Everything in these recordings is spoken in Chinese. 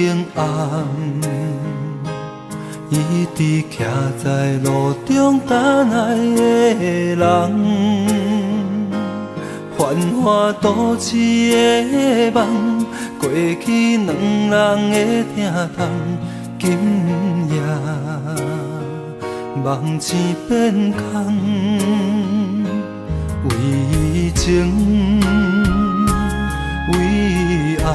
经暗，伊直徛在路中等来的人。繁华都市的梦，过去两人的疼痛，今夜梦醒变空，为情为爱，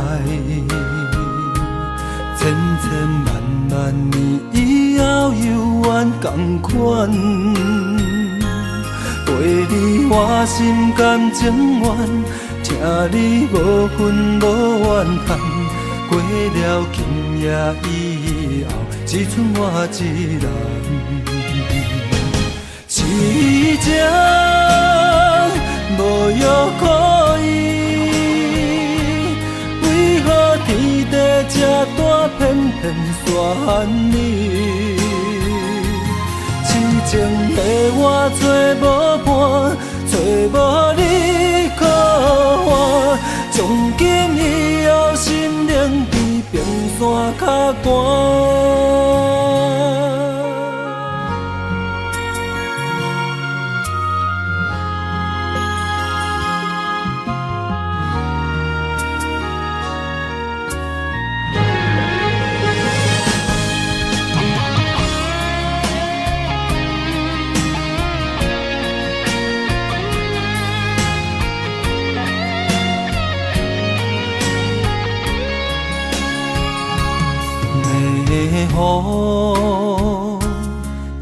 千千万万年以后犹原同款。陪你我心甘情愿，听你无分无怨叹。过了今夜以后，只剩我一人。痴情无药可医，为何天地这大偏偏选你？痴情的我找无伴，找无你可换，从今以后心灵比冰山较寒。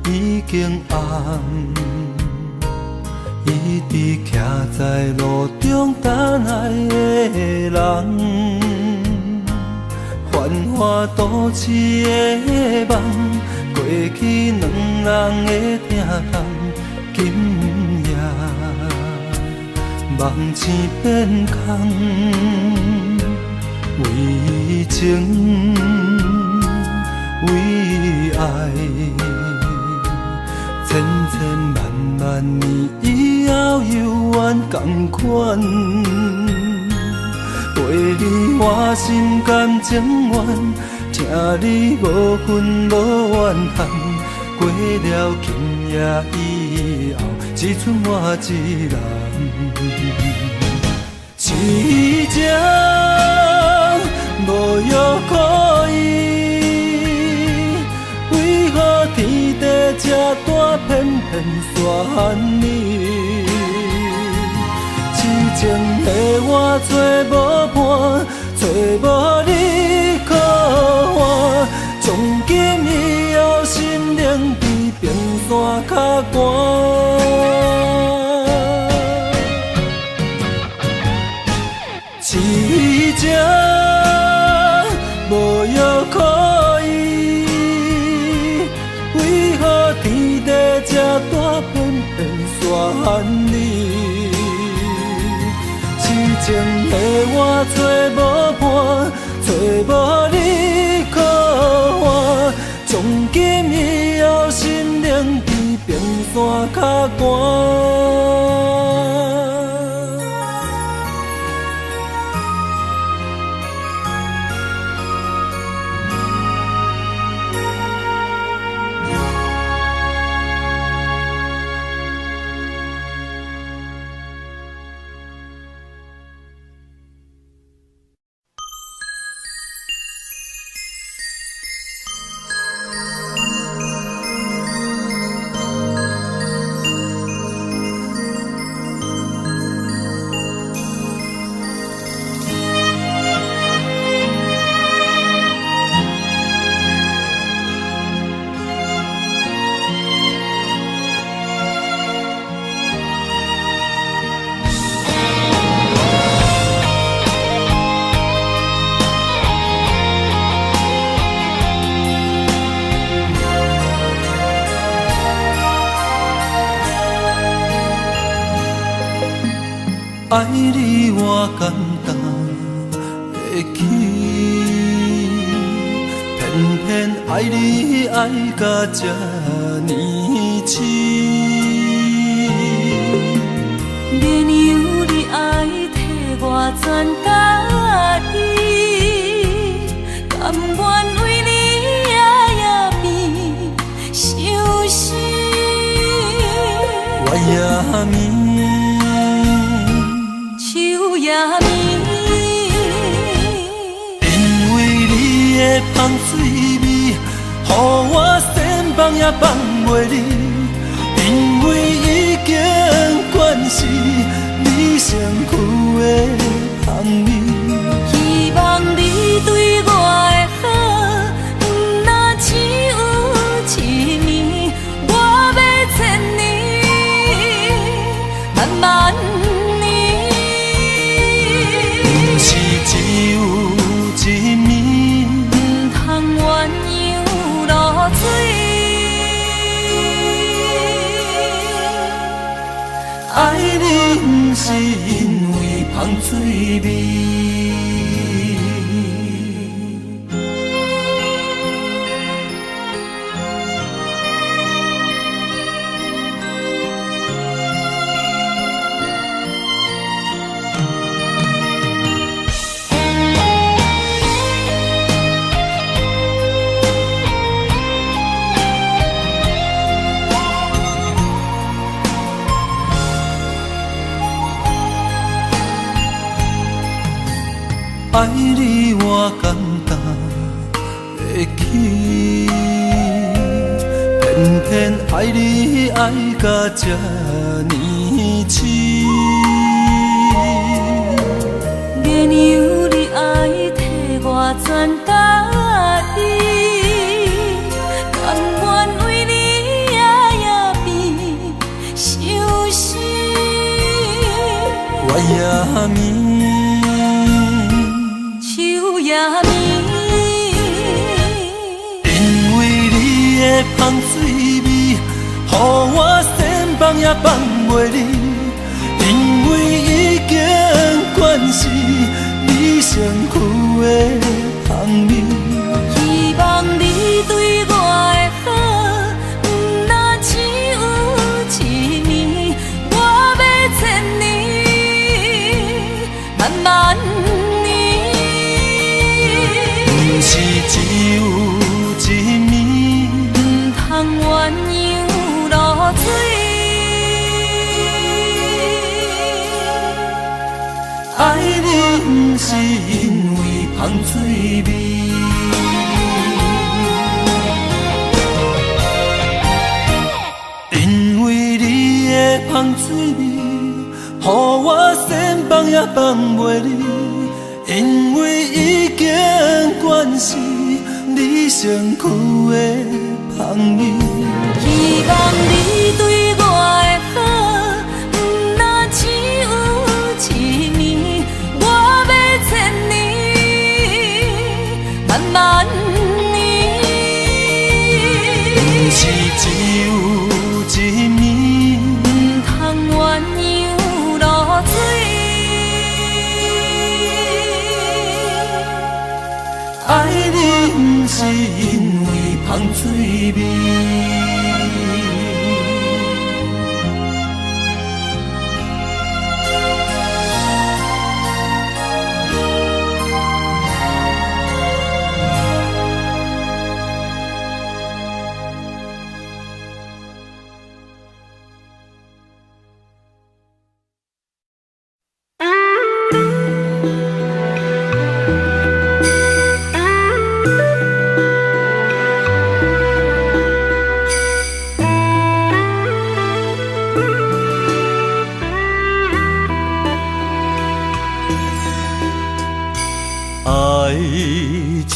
雨已经暗，伊直徛在路中等来的人。繁华都市的梦，过去两人的疼痛，今夜梦醒变空，为情为爱，千千万万年以后犹原同款。陪你我心甘情愿，听你无分无怨叹。过了今夜以后，只剩我一人。痴情无药可医，为何天地这大偏偏选你？痴情的我找无伴，找无你可换，从今以后心灵比冰山较寒。痴情无药可医，为何天地这大偏偏选你？痴情的我找无伴，找无你可换，从今以后心灵比冰山较寒。爱你我简单会起，偏偏爱你爱到这呢痴。免由你爱替我全家己，甘香水味，予我身放也放袂离，因为已经惯是你身躯的香味。希望你对我的好，不若只有一年，我要千年，慢慢年。不是只有一暝，唔通鸳鸯落水。爱你不是因为香水味。爱你我简单会起，偏偏爱你爱到这呢痴。免由你爱替我全家己，甘愿为你夜夜变伤心。我也眠。因为你的香水味，予我身放也放袂离，因为已经惯是你身躯的香味。希望你对我的好，不若只有一年，我要千年，慢慢。不是只有一暝，唔通鸳鸯落水。爱你不是因为香水味，因为你的香水味，予我身放也放袂离。因为已经惯是你身躯的香味。希望你对我的好，不若只有一年，我要千年，慢慢年。不是只有一暝，唔通鸳鸯落水。爱你不是因为香水味。爱情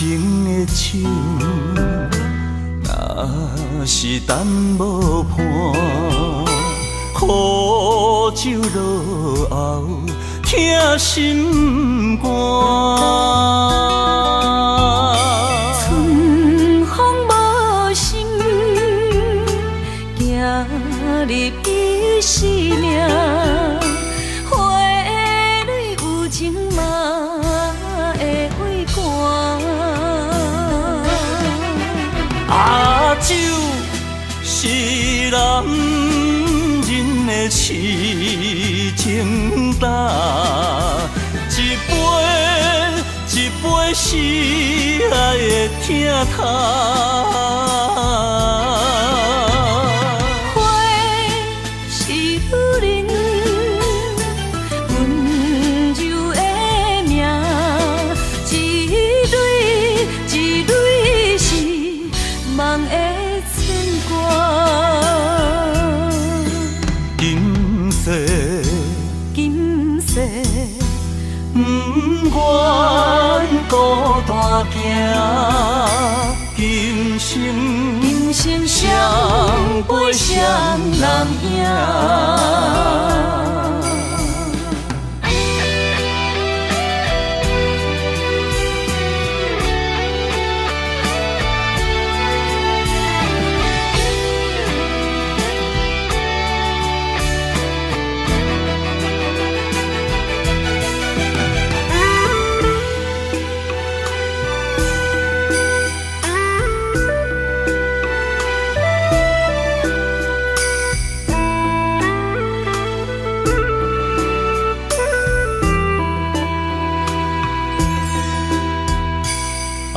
的树，若是等无伴，苦酒落后，疼心肝。春风无心，行入伊生命，花蕊有情嘛会会寒。阿酒是男人的痴情胆，一杯一杯是爱的疼痛。花是女人温柔的命，一蕊一蕊。今生今生双飞双人影。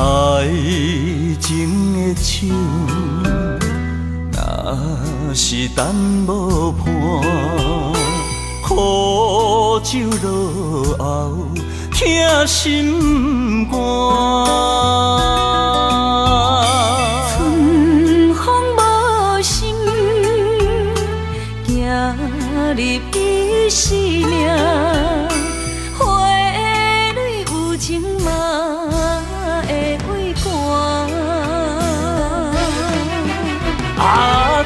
爱情的手，若是等无伴，苦酒落后，疼心肝。春风无心，行入伊生命，花蕊有情嘛。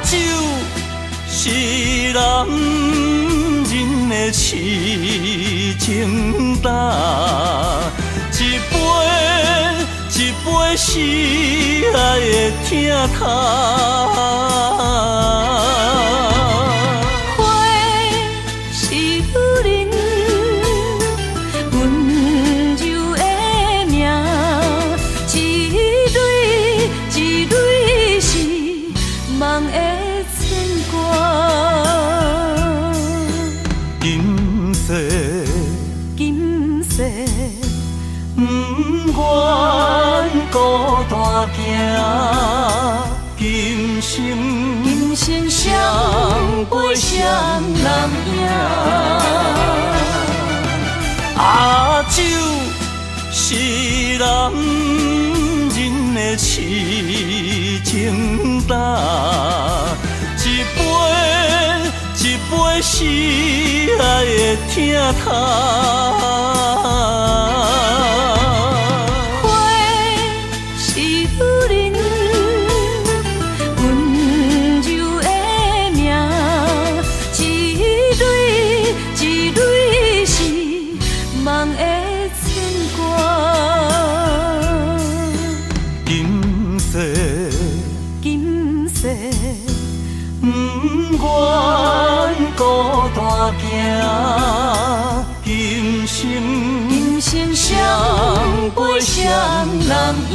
酒是男人的痴情胆，一杯一杯是爱的疼痛。花是女人温柔的名，一蕊一蕊是梦的。今世不愿孤单行，今生双飞双人影。酒是男人的痴情胆，一杯是爱的疼痛。花是女人温柔的名，一蕊一蕊是梦的牵挂。今世不愿孤单行，今生双飞双人影。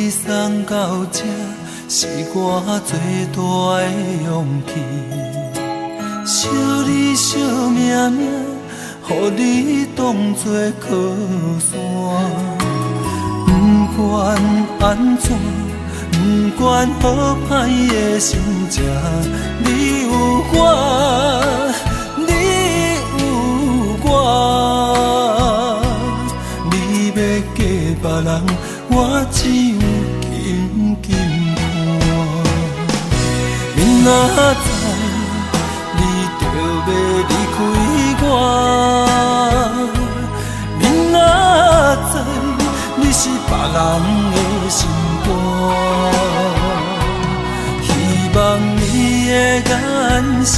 送到这是我最大的勇气，惜你惜命命，予你当作靠山。不管安怎，不管好歹的心情，你有我，你有我，你要嫁别人，我只有紧紧看。明仔载你就要离开我，明仔载你是别人的心肝。希望你的眼神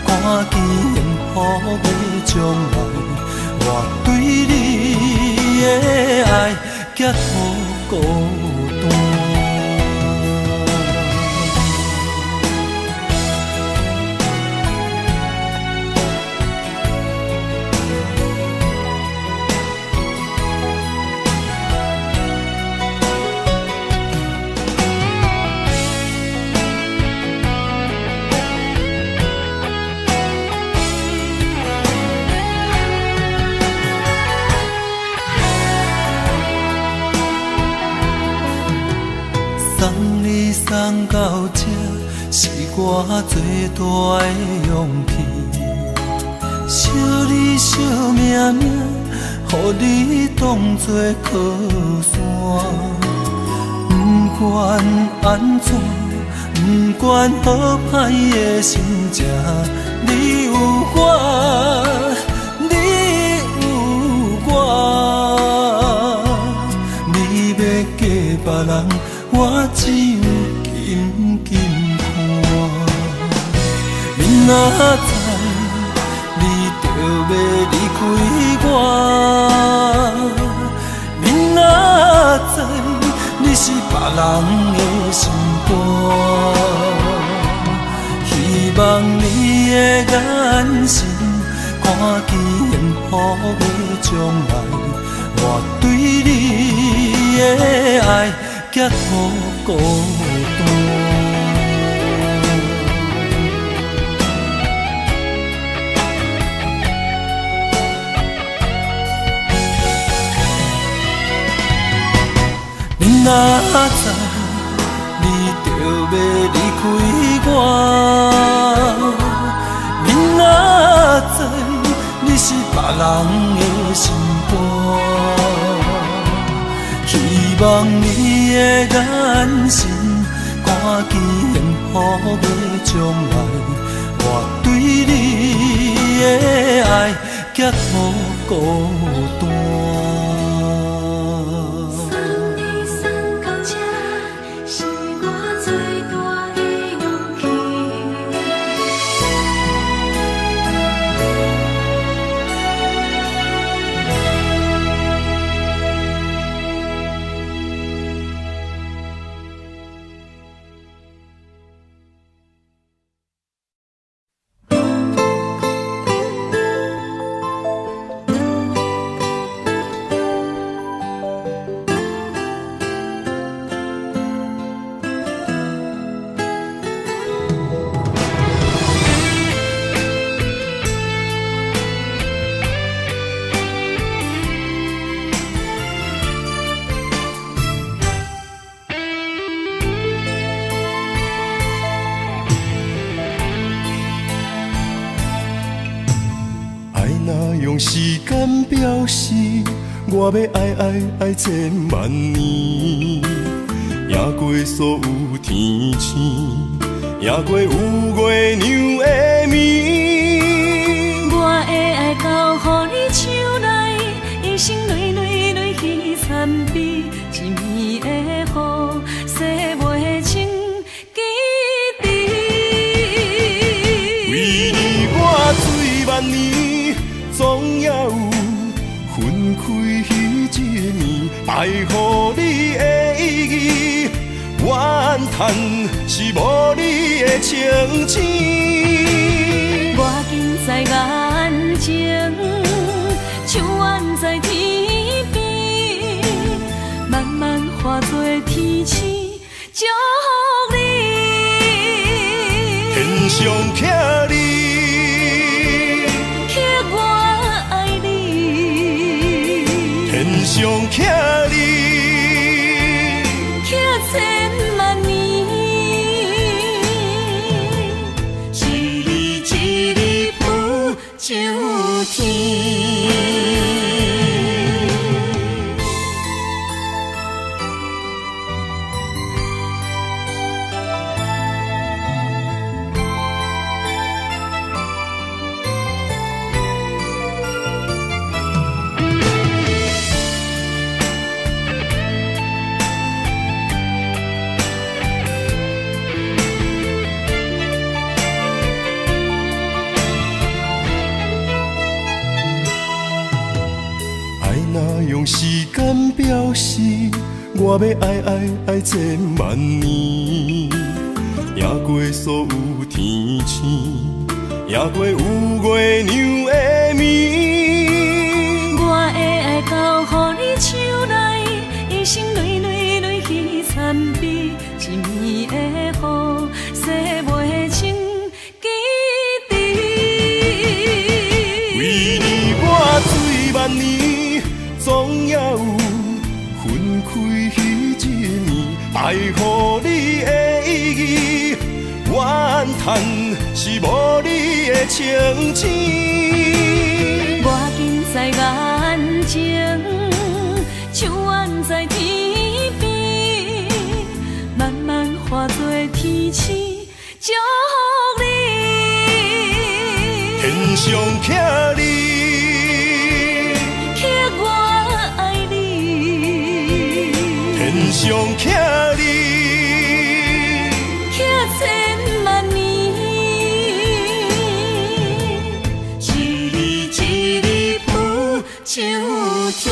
看见幸福的将来，我对你的爱结果孤单。送到这，是我最大的勇气。惜你惜命命，予你当作靠山。不管安怎，不管好歹的心情，你有我，你有我。你要嫁别人，我只有紧紧看。明仔载，你就要离开我。明仔载，你是别人的心肝。希望你的眼神，看见幸福的将来。我对你的爱，结乎孤单。明仔载，你就要离开我。明仔载，你是别人的心肝。希望你的眼神，看见幸福的将来。我对你的爱，结乎孤单。用时间表示，我要爱千万年，赢过所有天星，赢过有月娘的面。我的爱交予你手内，一生泪泪泪去参比，一暝的雨，洗袂清记忆。为你我醉万年，总也有分开迄一暝，爱予你的意义，怨叹是无你的情痴。我近在眼前，像远在天边，慢慢化作天星，祝福你。天上徛你，刻我爱你。天上徛你，刻千万年，一日一日浮上天。用时间表示，我要爱千万年，赢过所有天星，赢过有月娘的面。我的爱交予你手内，一生泪泪泪去参比，一暝的雨，洗袂清记忆。为你我醉万年，总也有分开迄一暝，爱予你的义，怨叹是无你的情钱。我近在眼前，像远在天边，慢慢化作天星，祝福你。天上徛你，刻我爱你，天上徛你，刻千万年，一日一日不秋天。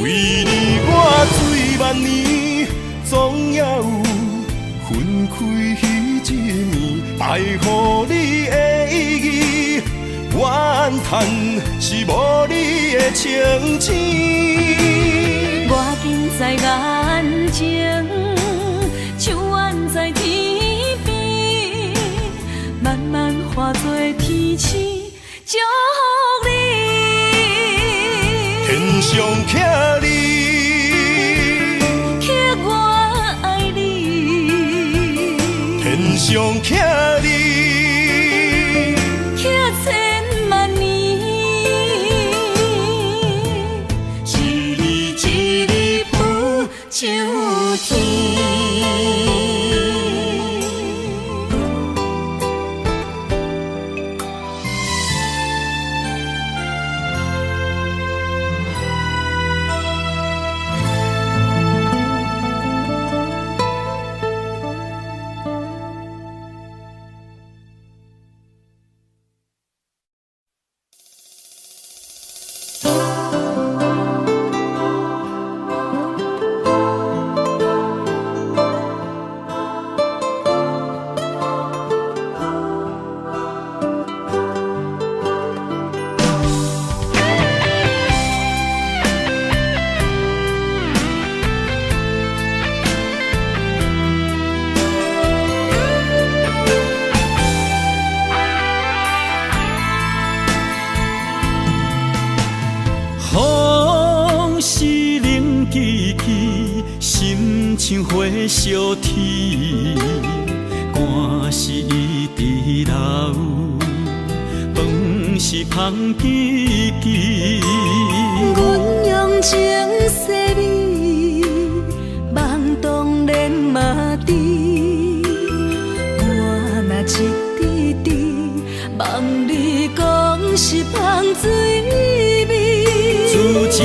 为你我醉万年，总也有分开迄一暝。爱予你的意义，怨叹是无你的情钱。我近在眼前，像远在天边，慢慢化作天星，祝福你。天上徛你，刻我爱你，天上徛你，刻千万年，一日一日不秋天。像火烧天，汗是一直流，饭是香记记。阮用情细味，梦当然嘛知。我若一滴滴，望你讲是香水味。自从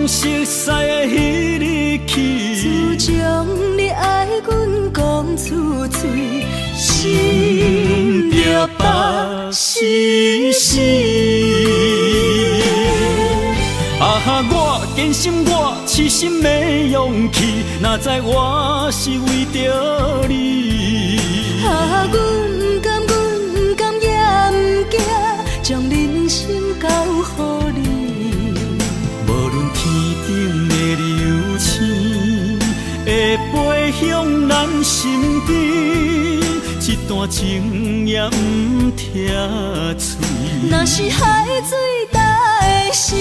熟悉的迄日起，自从你爱阮讲出嘴，心着北死死。啊！我坚信我痴心的勇气，哪知我是为着你。啊！阮甘也不惊，将人生交予你。无论天顶的流星会飞向咱身边，一段情也不拆碎。若是海水大的时，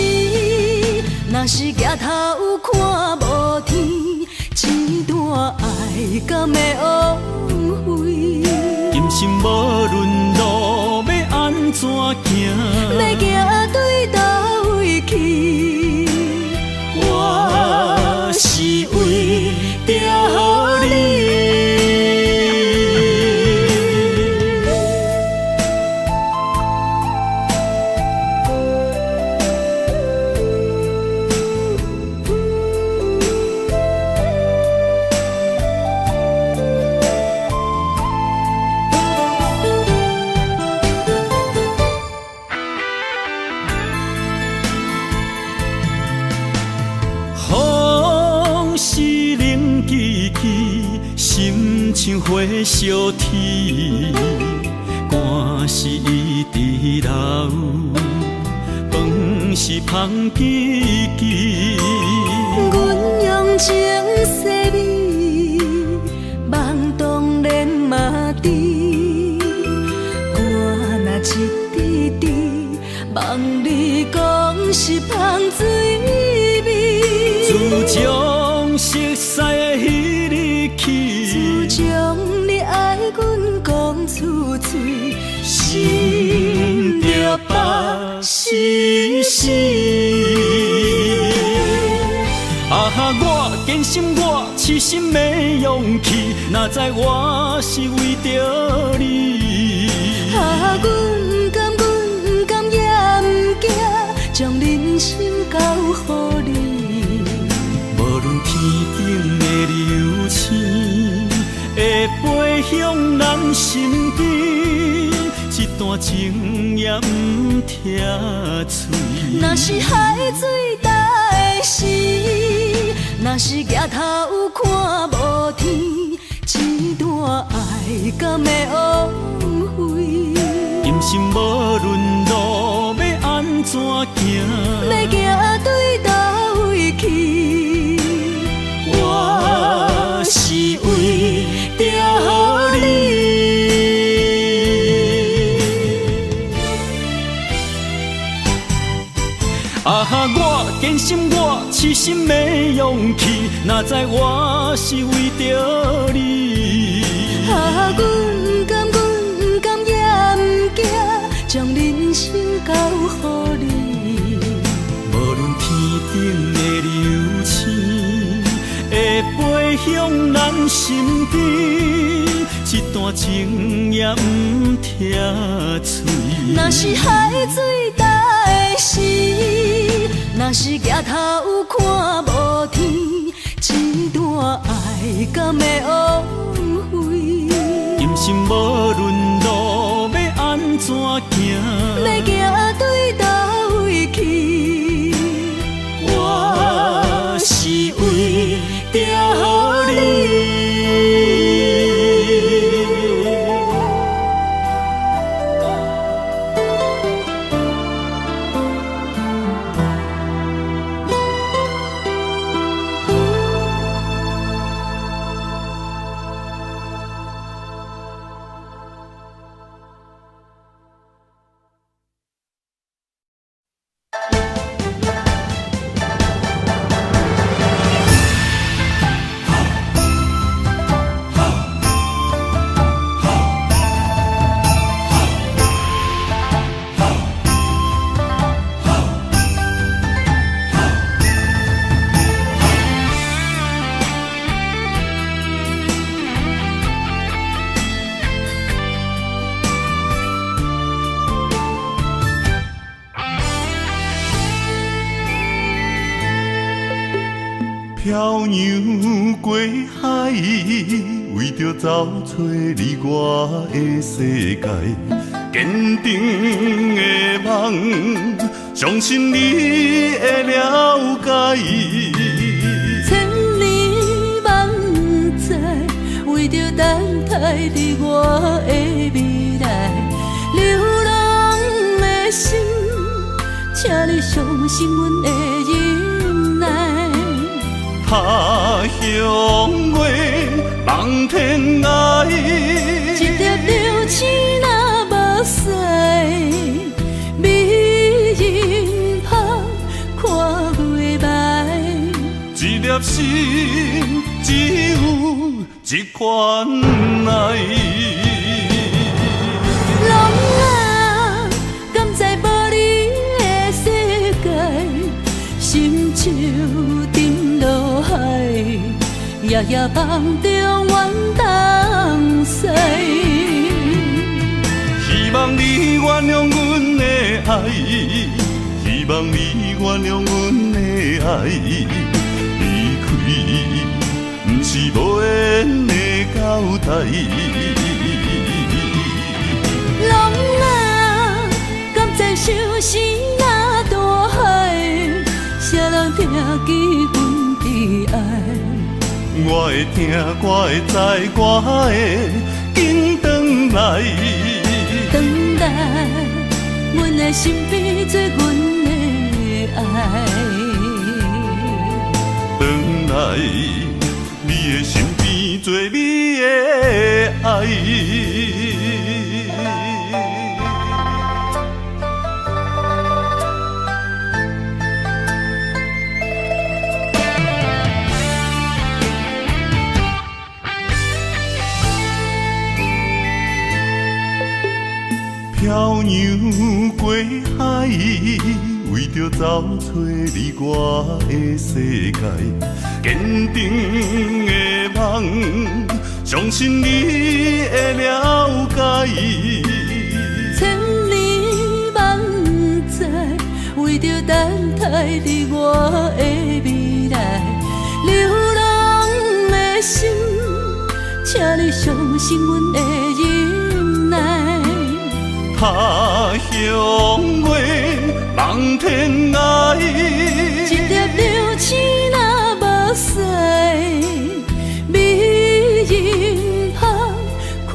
若是举头看无天，一段爱敢会枉费？今生无论路要安怎行，要行对倒位去？我是为着你。心像火烧天，汗是一直流，饭是香记记。阮用情细味，梦当然嘛知。我若一滴滴，望你讲是香水味。自从熟悉的迄日起，将你爱阮讲出嘴，心着北死死。我坚信我痴心的勇气，哪知我是为着你。阮不甘也不惊，将人生交予你。无论天顶的流星会飞向咱身边，一段情也不拆碎。若是海水大的时，若是举头看无天，一段爱敢会枉费？今生无论路要安怎行，要行对倒位去？我是为着你。我坚信我痴心的勇气，哪知我是为着你。阮不甘也不惊，将人生交予你。无论天顶的流星会飞向咱身边，一段情也不拆碎。若是海水大的时，若是举头看无天，一段爱敢会枉费？今生无论路要安怎行，要行对倒位去？我是为着你。漂洋过海，为着找找你我的世界。坚定的梦，相信你会了解。千里万载，为着等待你我的未来。流浪的心，请你相信阮的忍耐。他乡话，望天涯。一粒流星若无使，美人香看月白。一粒心，只有一款爱。人啊，敢知无你的世界，心像沉落海，夜夜梦中怨东西。希望你原谅阮的爱，希望你原谅阮的爱。离开，不是无缘的交代。人啊，敢知相思若大海，谁人听见阮的爱？我会听，我会知，我会紧转来。等待，阮的身边做阮的爱。转来，你的身边做你的爱。老娘过海，为着找找你我的世界，坚定的梦，相信你会了解。千里万载，为着等待你我的未来，流浪的心，请你相信阮的忍耐。他乡月，望天涯，一粒流星若无使，美人香看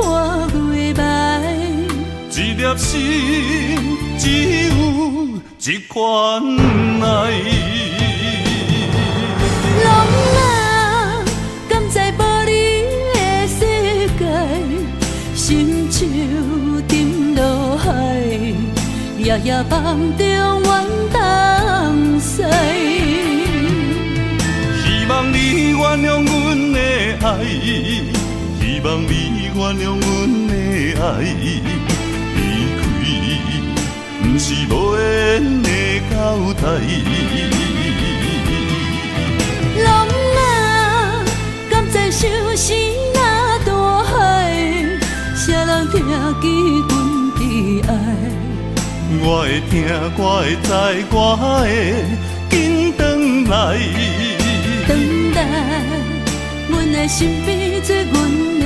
月暝。一粒心只有一款爱。人啊，敢知无你的世界，心像沉落海，夜夜梦中怨东西。希望你原谅阮的爱，希望你原谅阮的爱。离开，不是无缘的交代。人啊，敢知相思若大海，谁人听见阮的爱？我会听，我会知，我会紧转来。等待阮的身边做阮的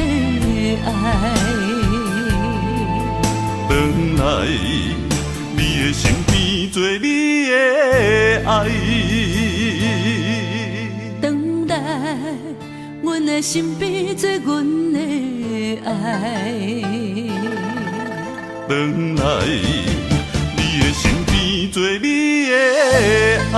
爱，转来你的身边做你的爱。等待阮的身边做阮的爱，转来你的身边做你的爱。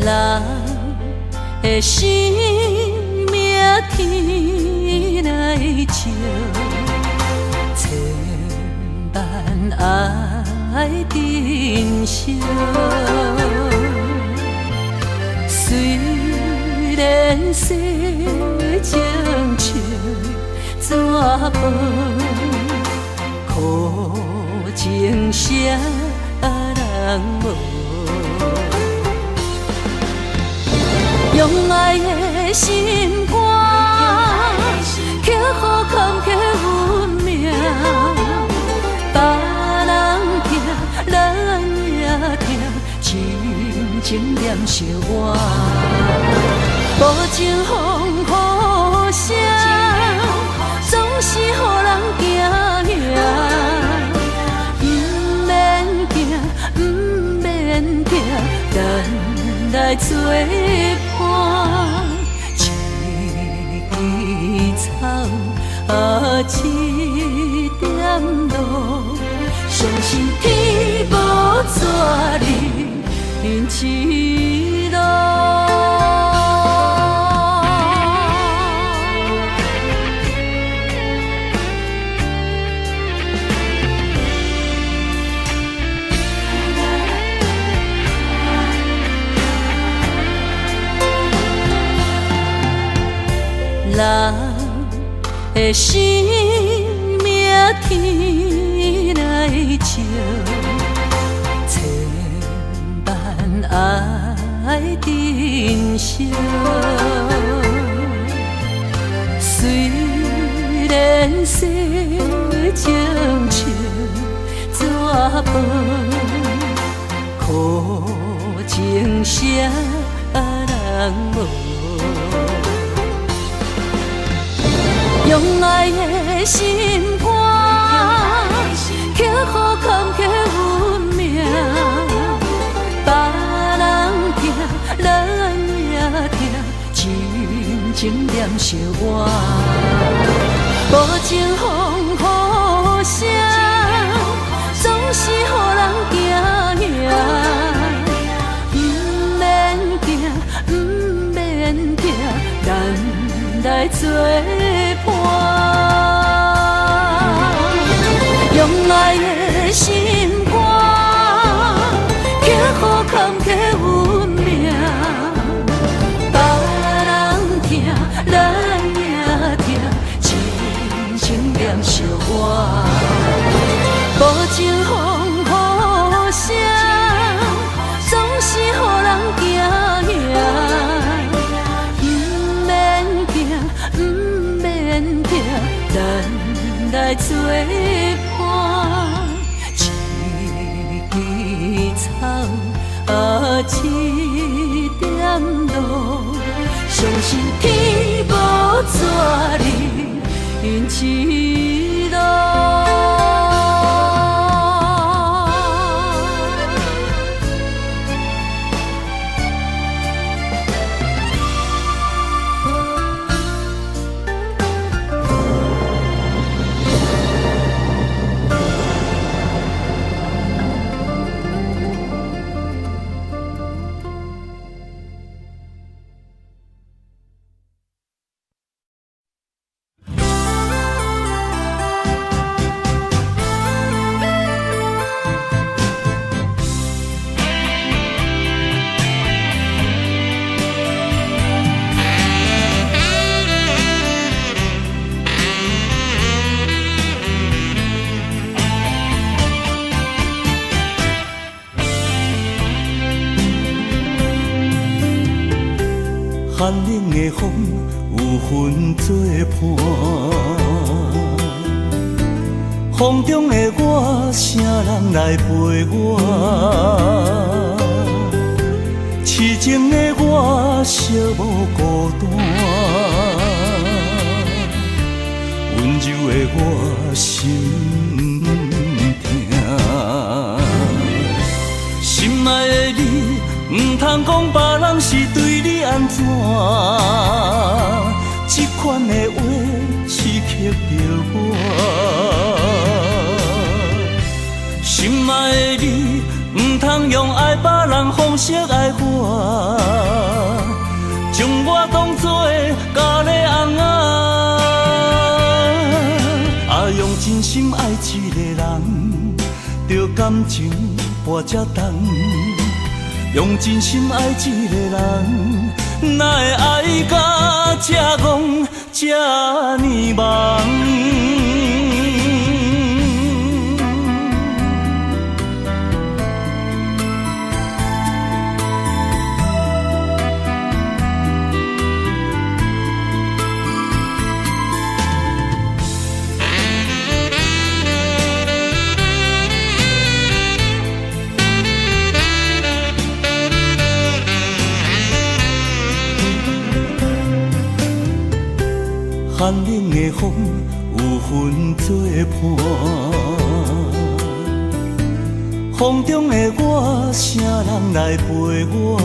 人的生命天来照，千万爱珍惜。虽然世情像纸薄，苦情啥人无？用爱的心肝，去予坎坷运命。别人听，咱也听，真情念惜我。无情风雨声，总是予人惊惊。不免惊，不免惊，咱来作伴。一枝草，一点露，相信天无绝人之路。人的生命天来照，千万爱珍惜。虽然世情像纸薄，苦情啥无。用爱的心肝，去予坎坷运命。别人疼，咱也疼，真情念惜我。无情风雨声，总是予人惊吓。不免惊，不免惊，咱来作伴。用爱的心肝，去予坎坷运命。别人疼，咱也疼，真情念惜我。无情风雨声，总是予人惊吓。不免惊，不免惊，咱来作伴。一枝草，一点露，相信天无绝人因痴路。寒冷的风有份作伴，风中的我，啥人来陪我？痴情的我，寂寞孤单，温柔的我心痛。心爱的你，唔通讲别人是对你安怎，这款的话刺激着我。心爱的你，唔通用爱别人方式爱我，将我当作咖喱翁啊！用真心爱一个人，着感情跋这重。用真心爱一个人，哪会爱到这戆这呢忙？寒冷的风有份作伴，风中的我，啥人来陪我？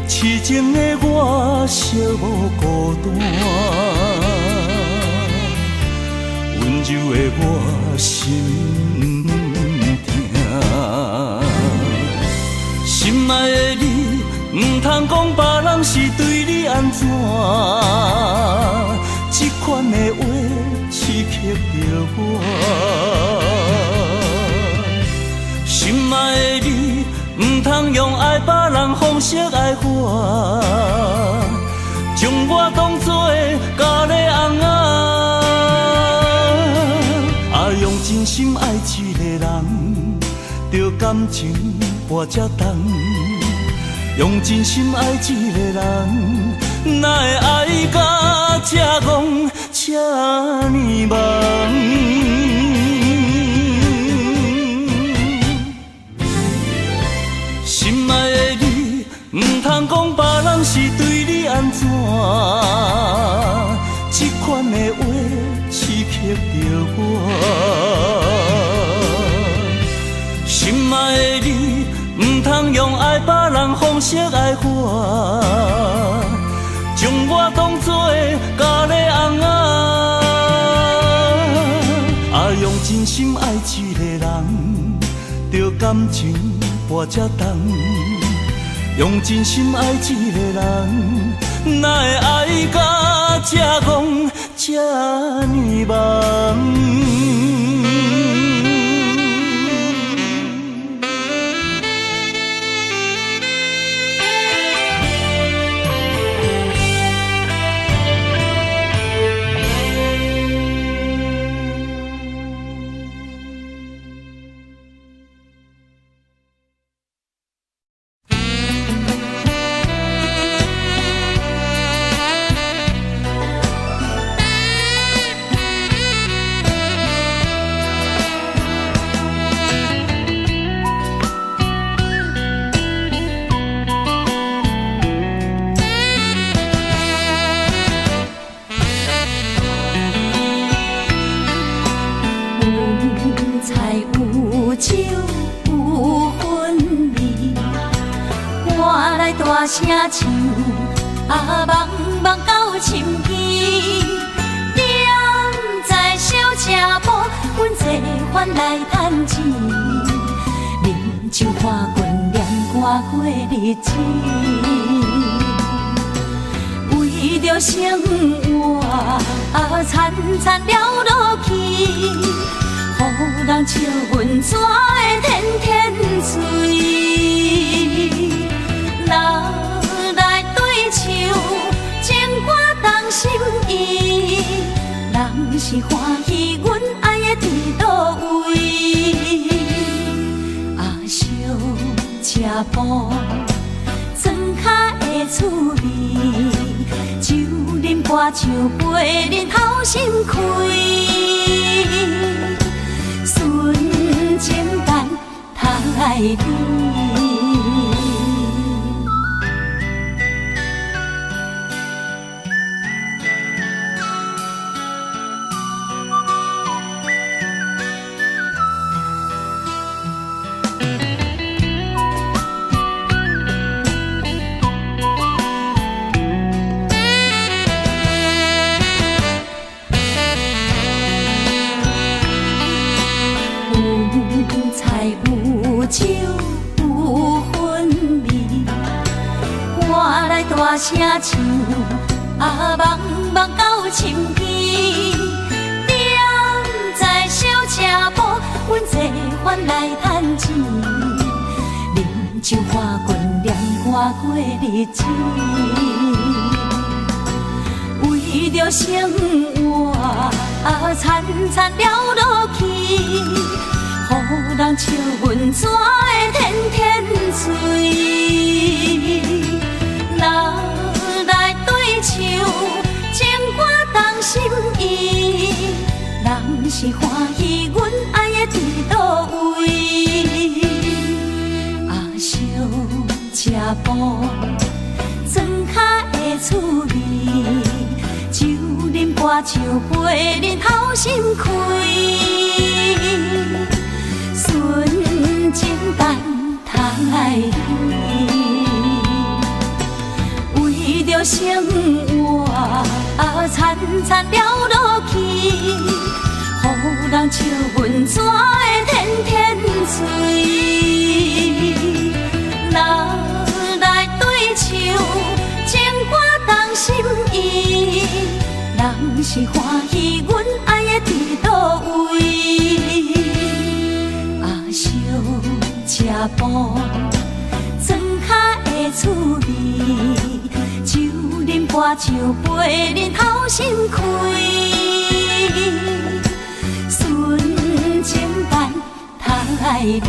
痴情的我，寂寞孤单，温柔的我心痛。心爱的你，唔通讲别人是对你安怎，这款的话刺激着我。心爱的你，唔通用爱别人方式爱我，将我当作咖喱翁啊！用真心爱一个人，着感情跋这重。用真心爱一个人，哪会爱到这戆这呢忙？心爱的你，心爱的你，唔通用爱别人方式爱我，将我当作咖喱翁仔。用真心爱一个人，着感情跋这重。用真心爱一个人，哪会爱到这戆这呢梦？大声唱，茫茫到深更，踮在小车铺，阮坐番来趁钱，饮酒看拳，念歌过日子，为着生活惨惨了落去，予人笑阮怎会天天醉。人来对唱，情歌动心意，人是欢喜阮爱的伫倒位。烧车铺，庄脚的趣味，酒啉半酒杯，日头心开，纯情淡太你。大声唱，茫茫到深更，踮在小车铺，阮坐番来趁钱，饮酒看拳，念歌过日子，为着生活惨惨了落去，予人笑阮怎会天天醉。人来对唱，情歌动心意，人是欢喜阮爱的伫倒位。烧车铺，庄脚的趣味，酒啉半酒杯，日头心开，纯情淡太你。为着生活惨惨了落去，予人笑阮怎会天天醉。人来对唱，情歌动心意，人是欢喜阮爱的伫倒位。烧车铺，庄脚的趣味。酒啉半酒杯，日头心开，纯情淡太你。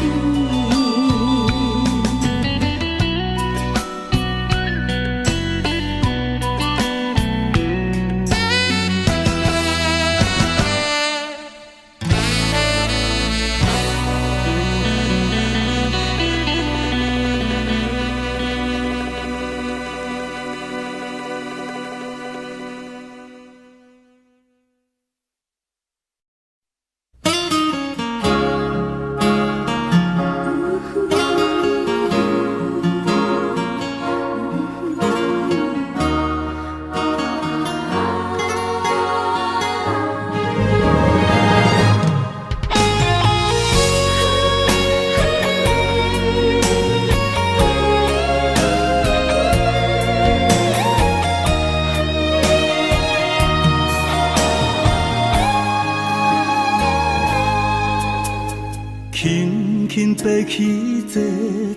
轻爬起坐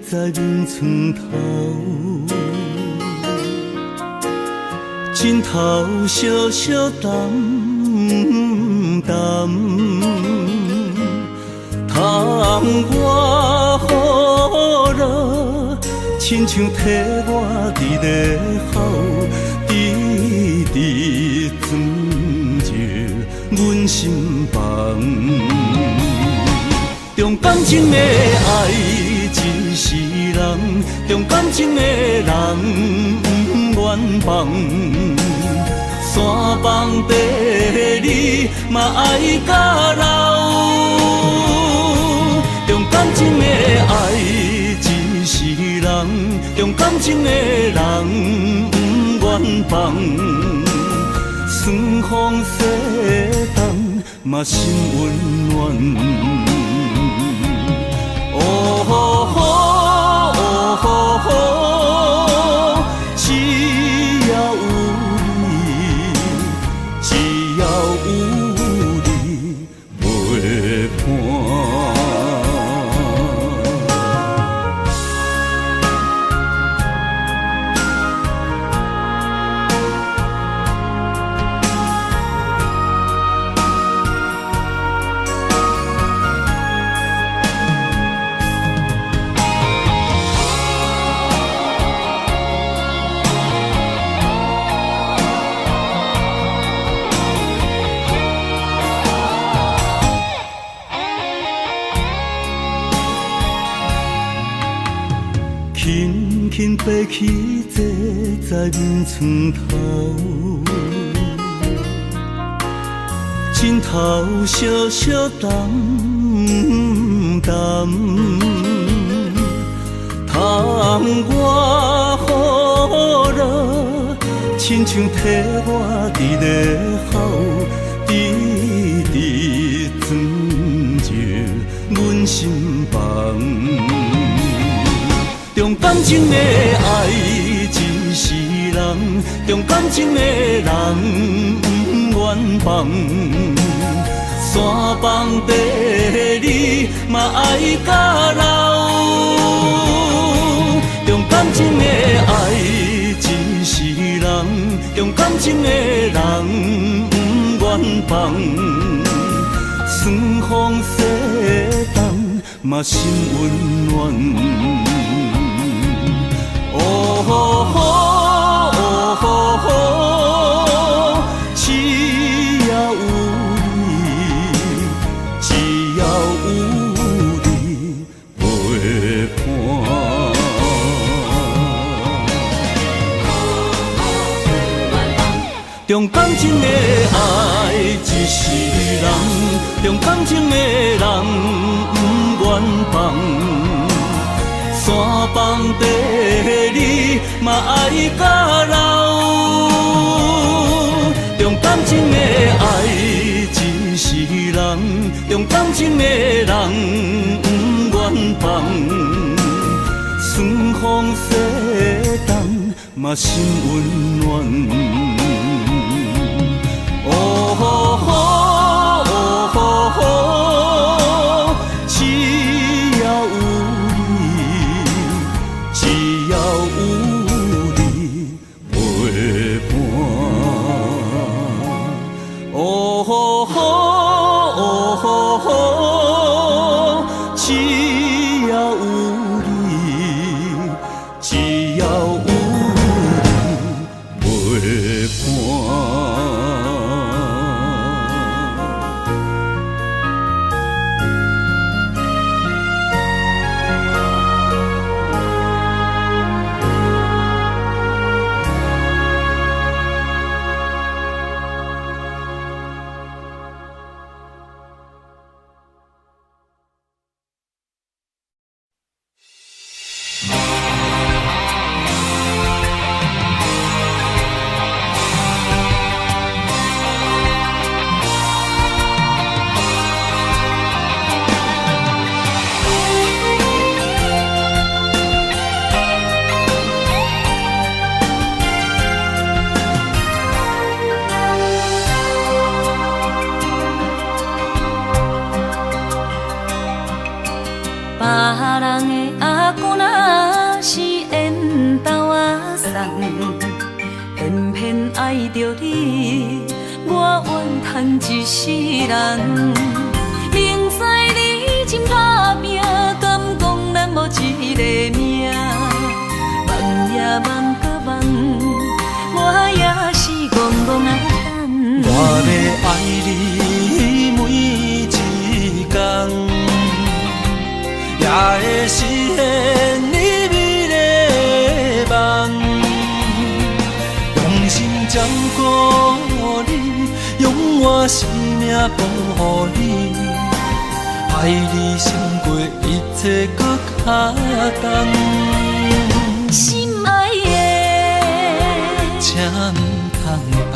在面床头，枕头小小淡淡，窗外雨落，亲像替我伫咧哭，直直钻入阮心房。重感情的爱一世人，重感情的人不愿放。山崩地你嘛爱甲老，重感情的爱一世人，重感情的人不愿放。酸风洗淡嘛心温暖。哦吼吼，哦吼吼，只要有你，只要有你陪伴。轻轻爬起坐在面床头，枕头小小淡淡，窗外雨落，亲像替我伫咧哭，直直钻入阮心房。重感情的爱一世人，重感情的人不愿放。山崩地你嘛爱甲老，重感情的爱一世人，重感情的人不愿放。酸风洗淡嘛心温暖。哦吼吼，哦吼吼，只要有你，只要有你陪伴。重感情的爱一世人，重感情的人不愿放。山崩地你嘛爱甲老，重感情的爱一世人，重感情的人不愿放。酸风洗淡嘛心温暖。哦吼吼，哦吼吼，只要有只要有你陪伴。哦吼吼，哦吼吼，只要有你，只要有你陪伴。人的阿公若是缘投仔送，偏偏爱着你，我怨叹一世人。明知你真打拼，敢讲咱无一个命？梦也梦搁梦，我也是戆戆啊等。我要爱你每一天，也会实现你美丽的梦。用心照顾你，用我生命保护你，爱你胜过一切搁较重。心爱的，请唔通放。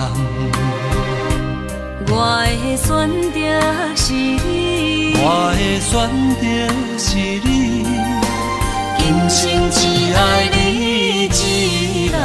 我的选择是你，我的选择是你，今生只爱你一人。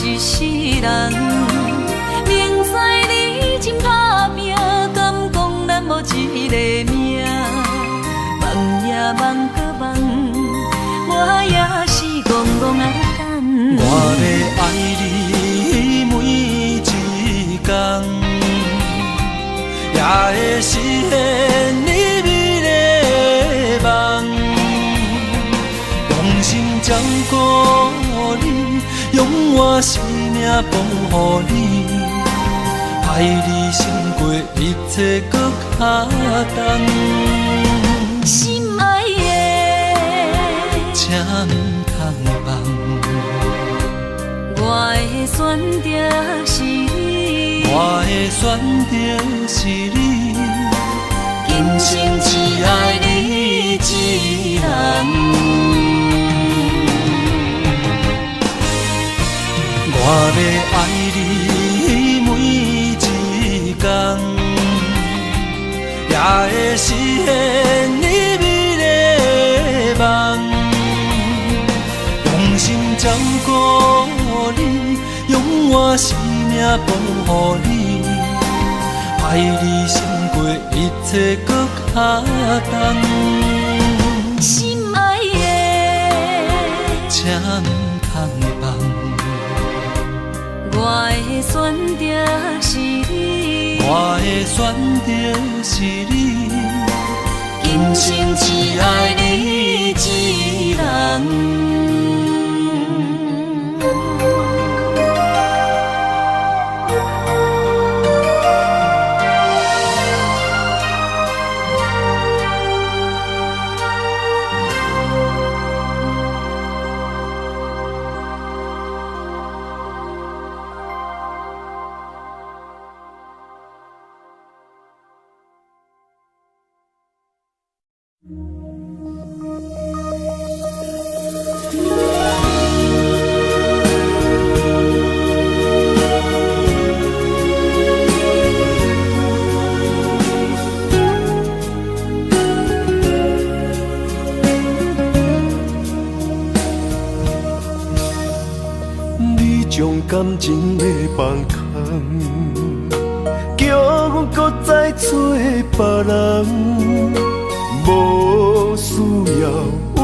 一世人，明知你真打拼，敢讲咱无一个命？梦也梦搁梦，我也是戆戆啊等。我要爱你每一天，也会实现你美丽的梦。用心照顾你，用我生命保护你，爱你胜过一切搁较重。心爱的，请唔通放。我的选择是你，我的选择是你，今生只爱你一人。我要爱你每一天，也会实现你美丽的梦。用心照顾你，用我生命保护你，爱你胜过一切搁较重。心爱的，请唔通放。我的选择是你，我的选择是你，今生只爱你一人。将感情的放空，叫阮搁再找别人，无需要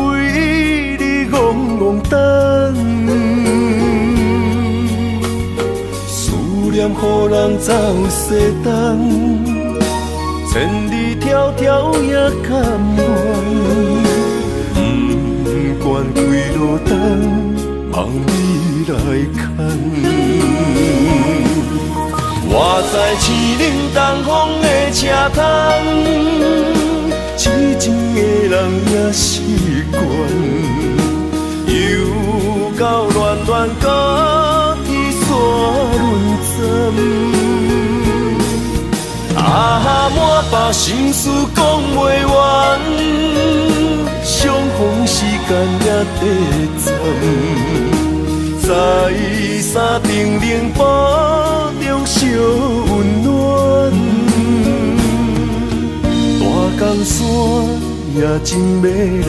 为你戆戆等。思念予人走西东，千里迢迢也甘愿，不管开路灯，望你来牵。我在市冷东风的车窗，痴情的人也习惯，又到恋恋搁心事讲袂完，相逢时间也短暂。在山顶冷波中烧温暖，大江山也真迷人，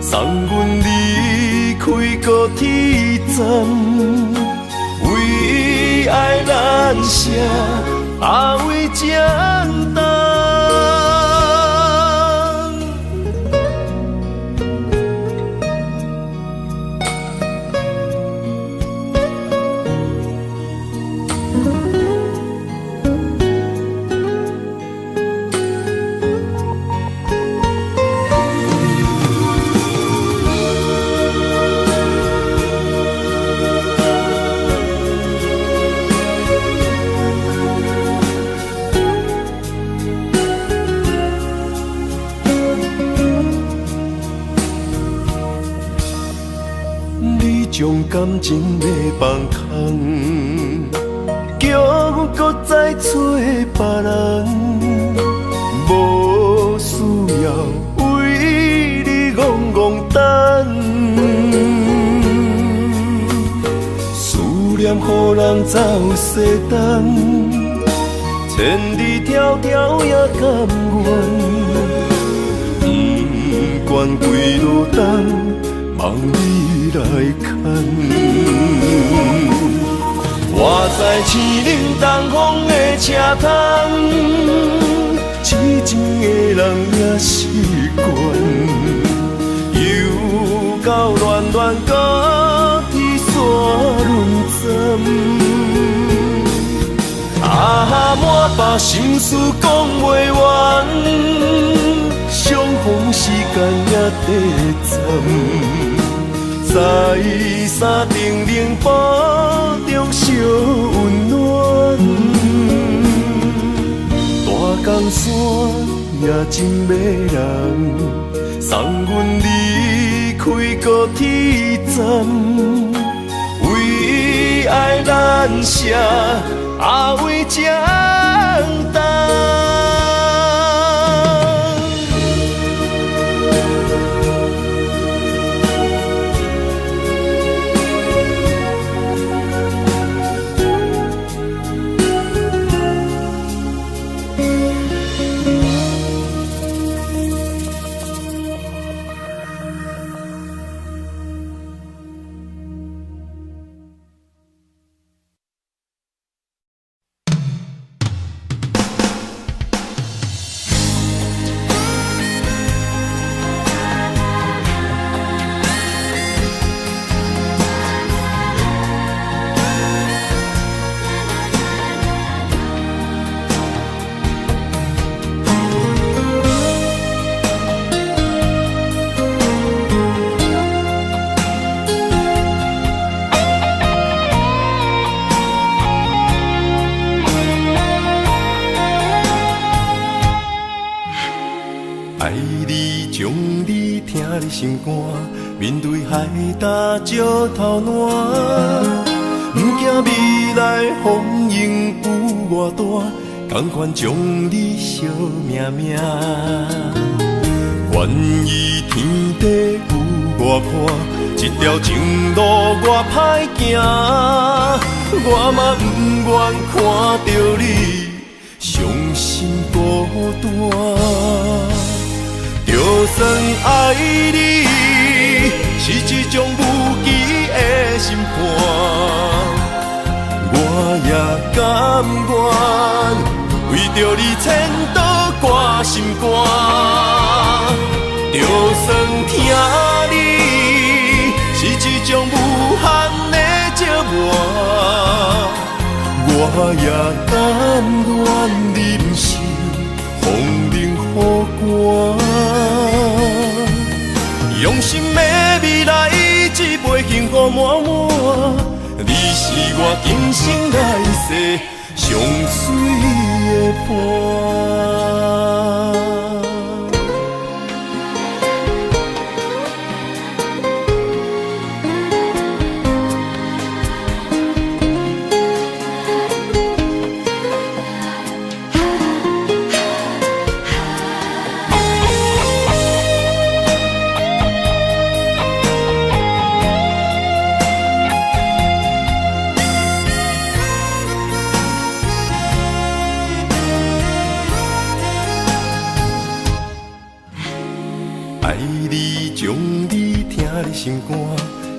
送阮离开高铁站，为爱难舍，为简单。将感情的放空，叫阮搁再找别人，无需要为你戆戆等。思念予人走西东，千里迢迢也甘愿，不管几路东。望你来牵，我在青冷东风的车窗，痴情的人也习惯，又到暖暖高铁线轮转，满腹心事讲袂完。相逢时间也短暂，在山顶冷波中烧温暖，大江山也真迷人，送阮离开高铁站，为爱难舍，为简单。心肝，面对海大石头烂，不惊未来风雨有偌大，甘愿将你惜命命。愿意天地有外宽，这条情路我歹行，我嘛不愿看到你伤心孤单。就算爱你是一种无期的审判，我也甘愿为着你牵倒挂心肝。就算听你是一种无限的折磨，我也甘愿忍受风冷雨寒。用心的未来，一杯幸福满满。你是我今生来世上水的伴。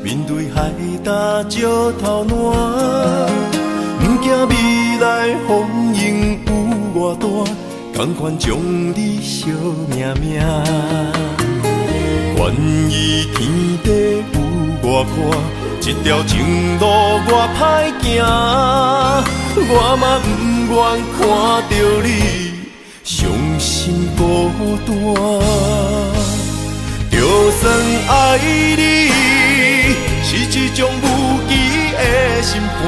面对海礁石头烂，不惊未来风雨有偌大，同款将你惜命命。愿意天地有外宽，这条情路我歹行，我嘛不愿看到你伤心孤单。就算爱你是一种无期的审判，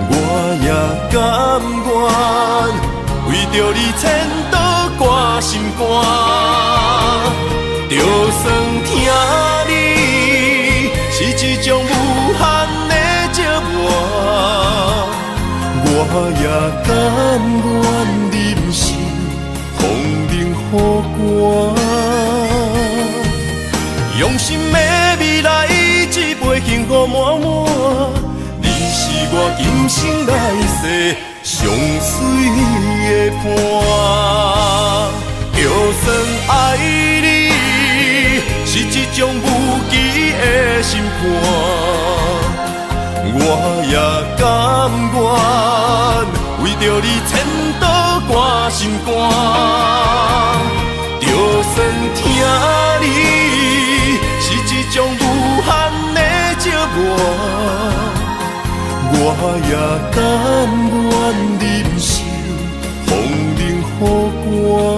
我也甘愿为着你牵倒挂心肝。就算听你是一种无限的折磨，我也甘愿忍受风冷雨寒。用心的未来，一杯幸福满满，你是我今生来世上水的伴。就算爱你是一种无期的审判，我也甘愿为着你牵倒挂心肝。就算听你是一种无限的折磨，我也甘愿忍受风冷雨寒。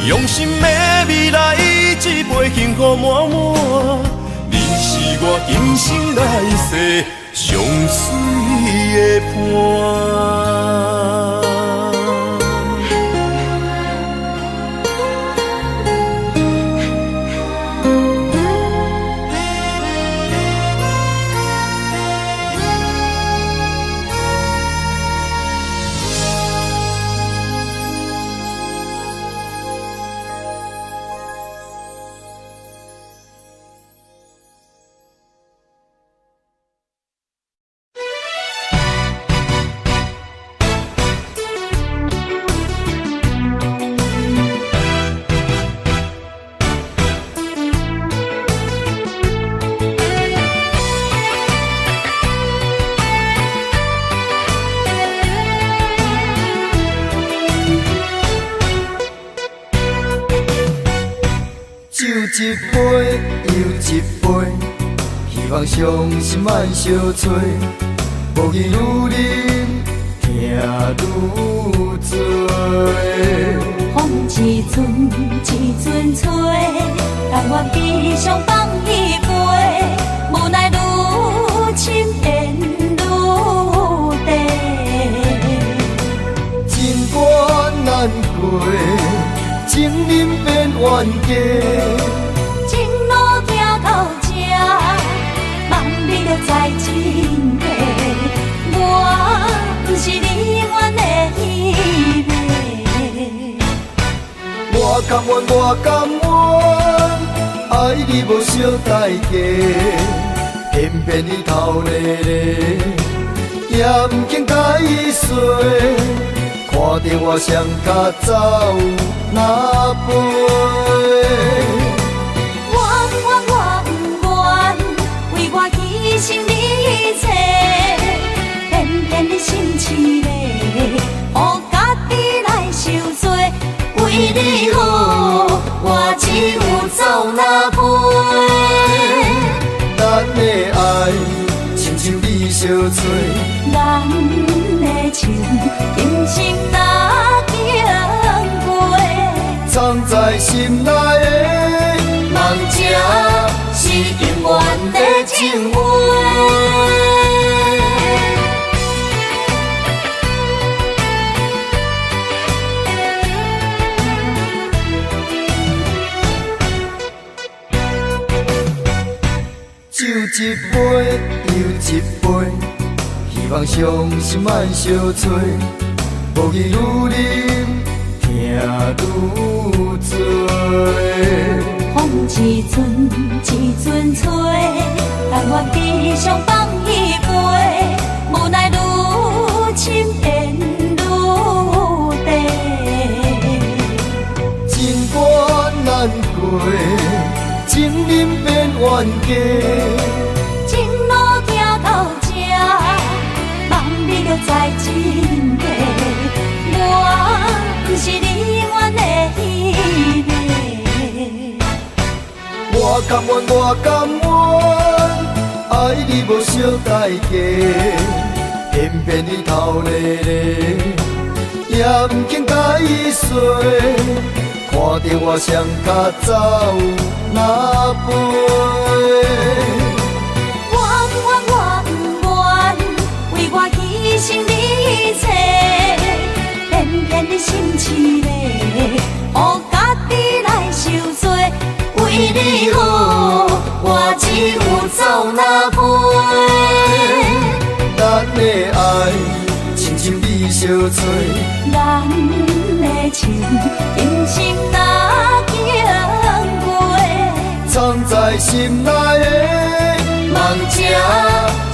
用心的未来，一杯幸福满满，你是我今生来世上水的伴。一杯又一杯，希望伤心莫相催。无言愈啉，痛愈多。风一阵一阵吹，但我悲伤放一杯，无奈愈深变愈低。情关难过，情人变冤家。就在真地，我不是你愿的依偎。我甘愿，我甘愿，爱你无小代价，偏偏你头咧咧，也不肯解释，看着我双脚走哪飞。牺牲你一切，偏偏你心凄厉，予家己来受罪。为你好，我只有走哪飞？咱的爱亲像你相催，咱的情今生哪经过？藏在心内的梦者。是永远的情话。酒一杯又一杯，希望伤心莫相催。无言愈啉，痛愈多。风一阵一阵吹，但我悲伤放一杯，无奈愈深变愈低。情关难过，情人变冤家。情路行到这，望你着知真谛。我不是你愿的迄个。我甘愿，我甘愿，爱你无小代价，偏偏你头咧咧，也不肯甲伊说。看着我双脚走哪飞？我不愿，为我牺牲你一切，偏偏你心痴咧，予家己来受罪。为你好，我只有走哪飞？咱的爱，亲像你相做，咱的情，今生哪经过？藏在心内的梦，这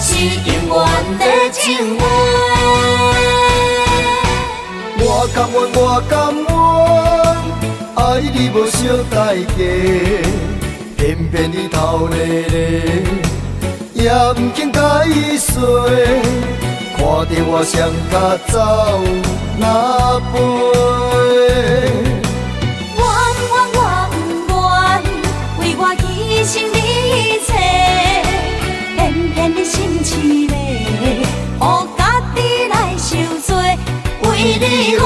是永远的情话。我甘愿，我甘愿，爱你无小代价，偏偏你头咧咧，也不肯甲伊说。看着我双脚走哪飞？我不愿，为我牺牲你一切，偏偏你心痴咧，予家己来受罪。为你好，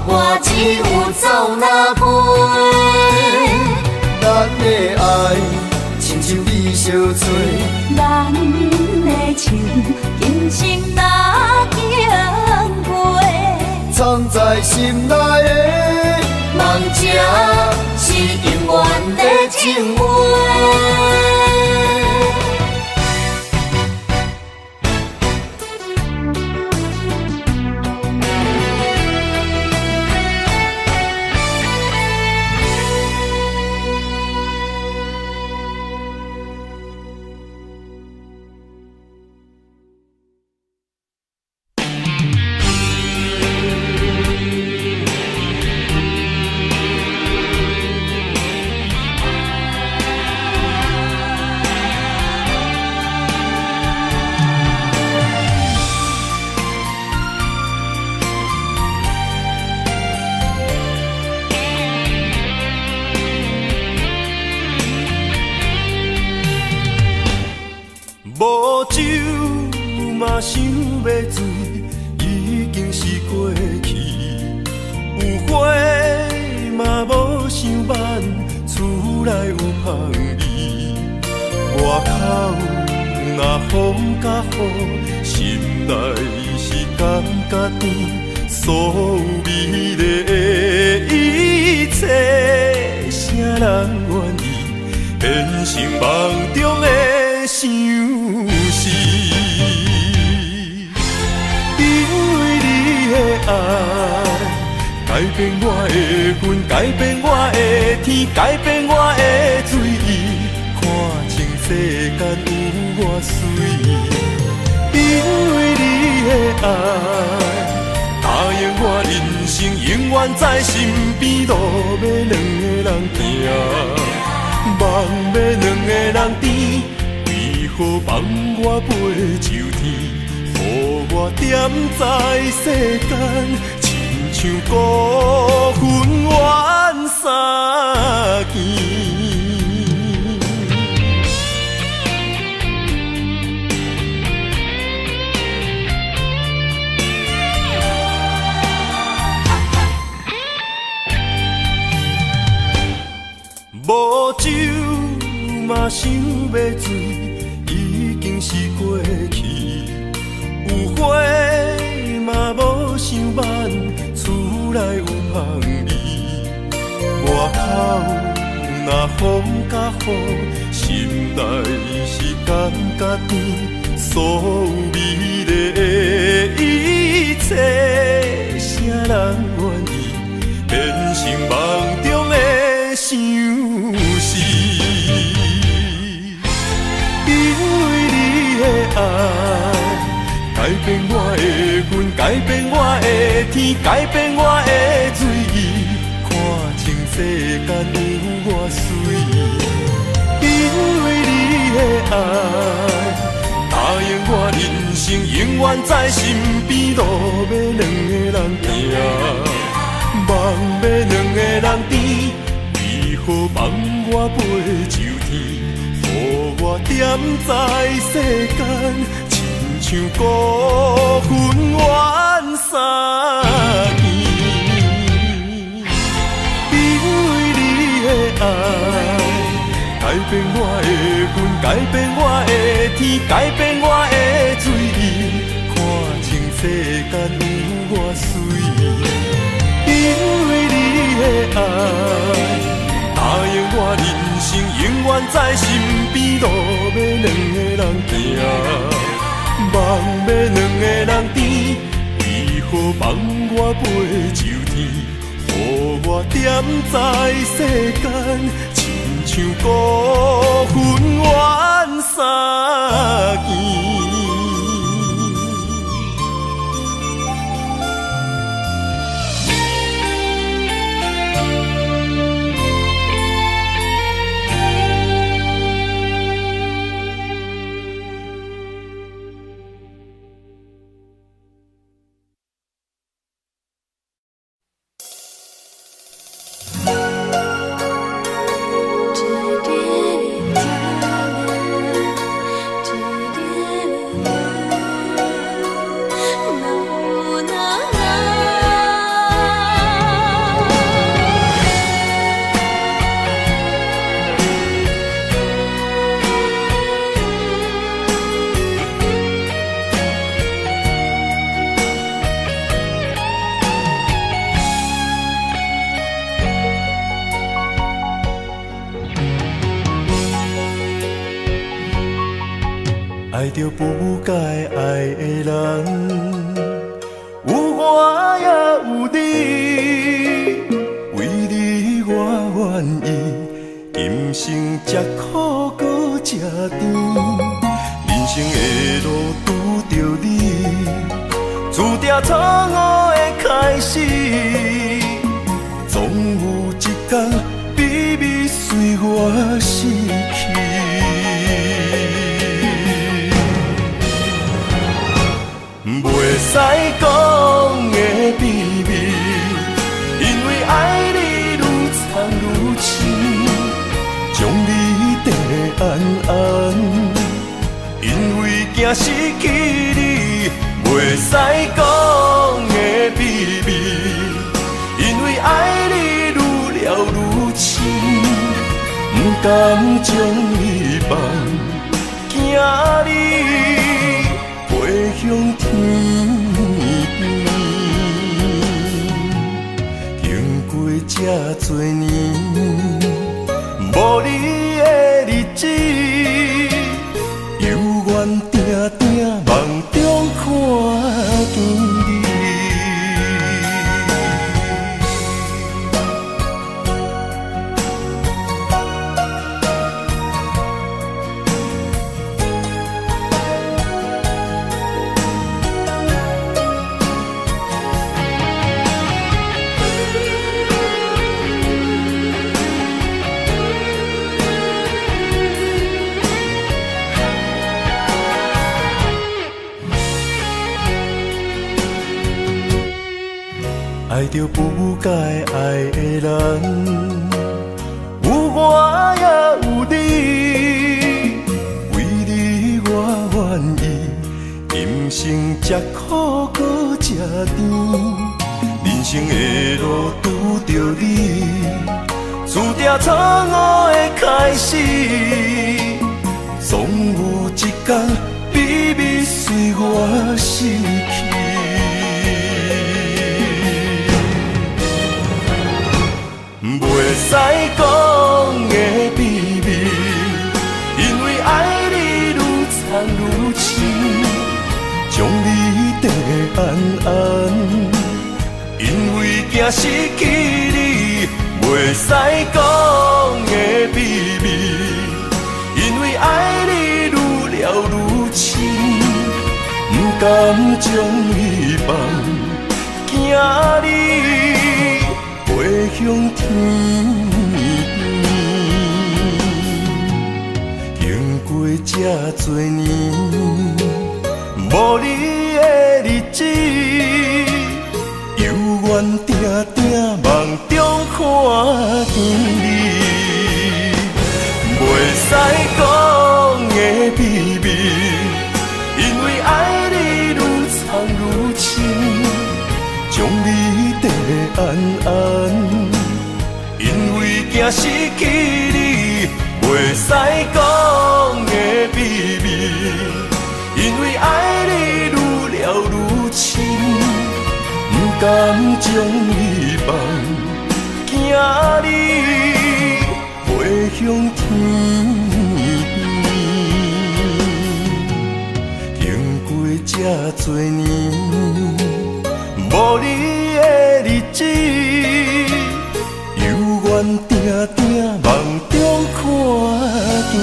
我只有走哪飞？咱的爱，亲像你相做，咱的情，今生哪经过？藏在心内的梦，这是永远的情话。无酒嘛想要醉，已经是过去。有花嘛无想挽，厝内有香味。外口若风甲雨，心内是感觉甜。所有美丽的一切，啥人愿意变成梦中的相思？因为你的爱，改变我的魂，改变我的天，改变我的水意，看清世间有我水。因为你的爱，答应我人生永远在身边，路要两个人行，梦要两个人甜，为何放我飞上天？予我踮在世间，亲像孤魂怨三更。无酒嘛想要醉，已经是过去。有花嘛无想挽，厝内有香味。外口若风甲雨，心内是感觉甜。所有美丽的一切，啥人愿意变成梦中的相思？因为你的爱，改变我的魂，改变我的天，改变我的水意，看清世间有我水。远在身边，路要两个人行，梦要两个人甜，为何放我飞上天？予我点在世间，亲像孤魂怨三更。因为你的爱，改变我的魂，改变我的天，改变我的水意，看清世间有我水。因为你的爱，答应我人生永远在身边，路要两个人行，梦要两个人甜，为何放我飞上天？予我点在世间，亲像孤魂怨三更。爱着不该爱的人，有我也有你，为你我愿意，今生吃苦搁吃甜，人生的路拄着你，注定错误的开始，总有一天秘密随我逝去。袂使讲的秘密，因为爱你愈藏愈深，将你地安安，因为惊失去你。袂使讲的秘密，因为爱你愈了愈深，不甘将你放，惊你飞向天边，经过这多年，无你的日子，犹原定定梦中看见你。爱着不该爱的人，有我也有你，为你我愿意，今生吃苦搁吃甜，人生的路拄着你，注定错误的开始，总有一天秘密随我逝去。袂使讲的秘密，因为爱你愈藏愈深，将你地安安，因为惊失去你。袂使讲的秘密，因为爱你愈了愈深，不甘将你放，惊你飞向天边，经过这多年，无你看见你，袂使讲的秘密，因为爱你愈藏愈深，将你地安安，因为惊失去你，袂使讲的秘密，因为爱你愈了愈深，不甘将你放，惊你飞向天。经过这多年，无你的日子，犹原定定梦中看见你。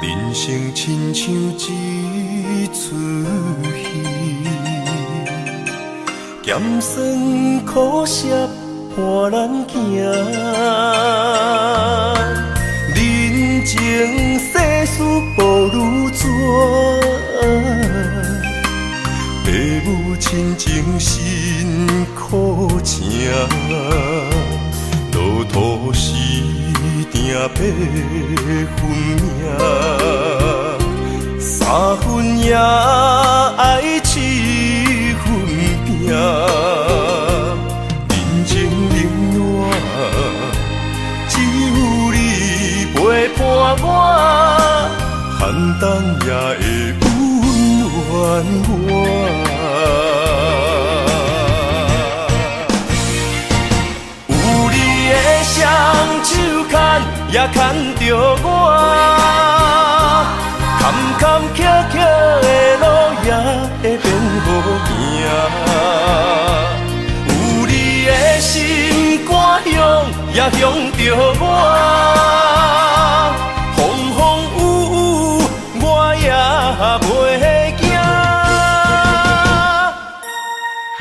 人生亲像一出戏，咸酸苦涩伴咱行。人情世事无如纸，父母亲情辛苦情，路途时定八分命，三分也爱七分拼。人情冷暖，只有你陪伴我，寒冬也会温暖我。双手牵也牵着我，坎坎坷坷的路也会变好行。有你的心肝向也向着我，风风雨雨我也袂惊。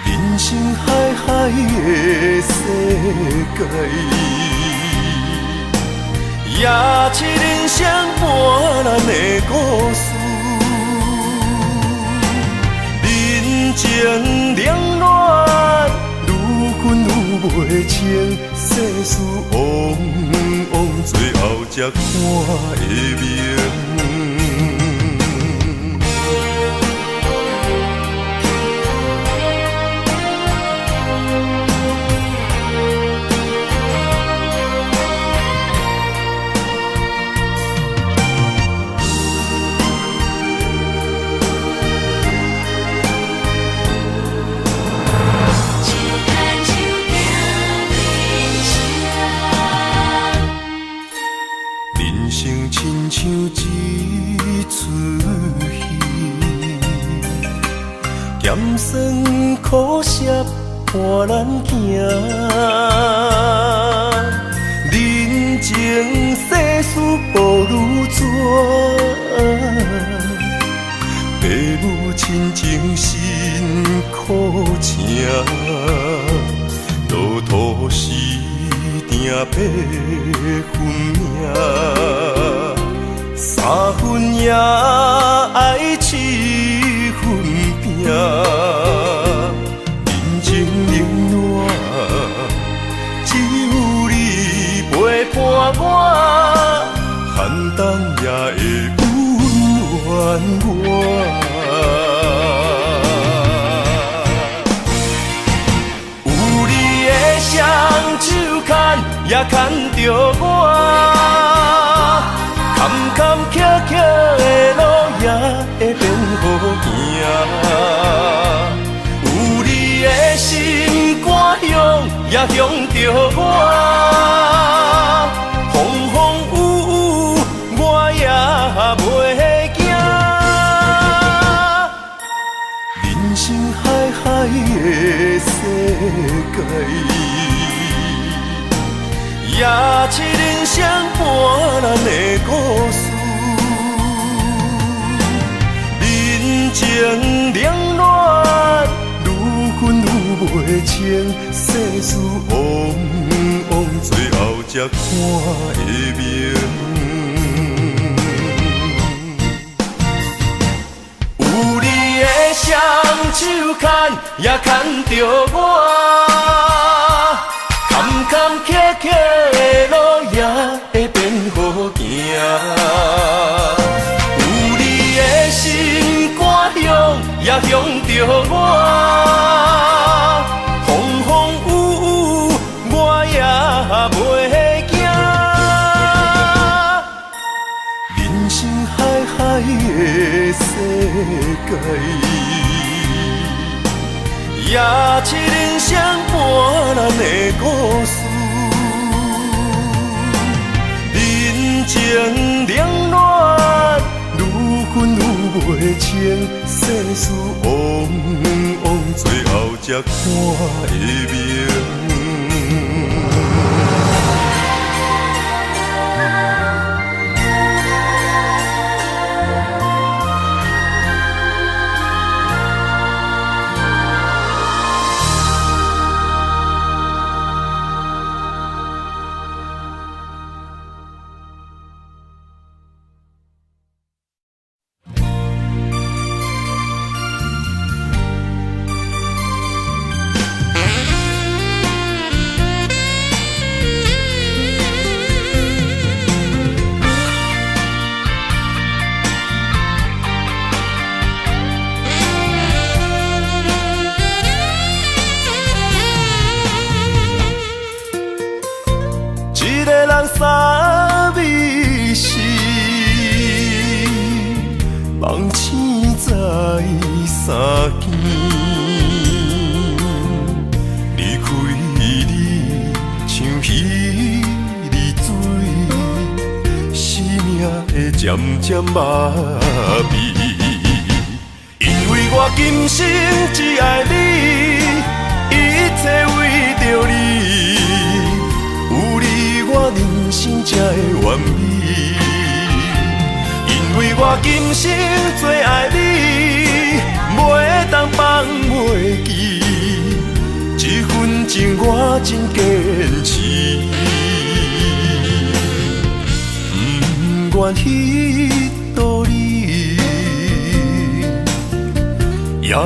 人生海海的世界，也是人生半咱的故事。人情冷暖，愈分愈袂清，世事往往最后才看会明。亲像一出戏，咸酸苦涩伴咱行。人情世事无如纸，父母亲情辛苦情，路途时定八分命。三分也爱七分拼，人情冷暖，只有你陪伴我，寒冬也会温暖我。有你的双手牵也牵着我，坎坎坷坷的路也会变好行。也向着我，风风雨雨我也袂惊。人生海海的世界，也七人相伴咱的故事。人情冷暖，愈分愈袂清，世事往往最后才看会明。有你的双手牵，也牵着我，坎坎坷坷的路也会变好行。有你的心肝乡，也向着我，风风雨雨我也袂惊。人生海海的世界，也七人相伴咱的故事。人情冷暖，愈分愈袂清，世事往往最后才看会明。三味是梦醒在三更，离开你像彼离水，生命会渐渐麻痹。因为我今生只爱你，一切为着你。我人生才会完美，因为我今生最爱你，袂当放袂记，这份情我真坚持，不愿意道理，也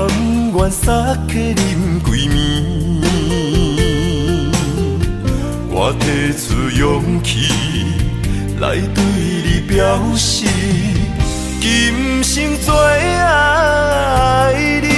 不愿撒客啉几暝。我提出勇气来对你表示，今生最爱你。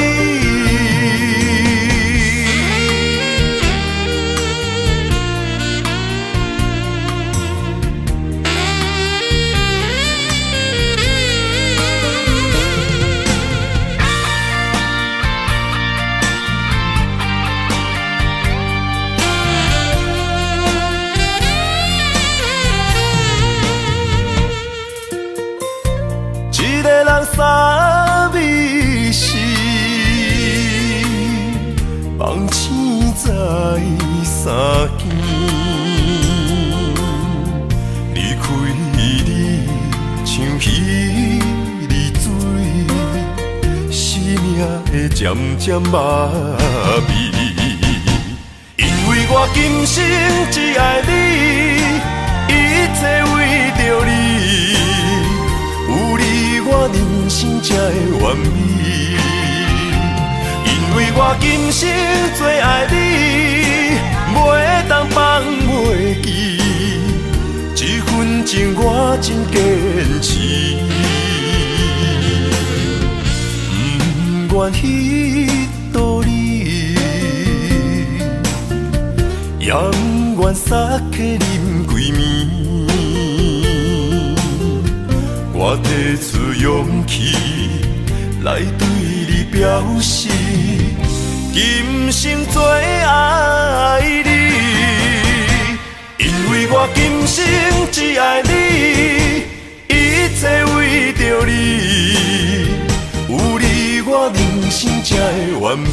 三味是梦醒在三更，离开你像彼离水，生命会渐渐麻痹。因为我今生只爱你，一切为着你。我人生才会完美，因为我今生最爱你，袂当放袂记，这份情我真坚持，不愿意道理，也不愿撒客啉几暝。我提出勇气来对你表示，今生最爱你。爱你，一切为着你，有你我人生才会完美。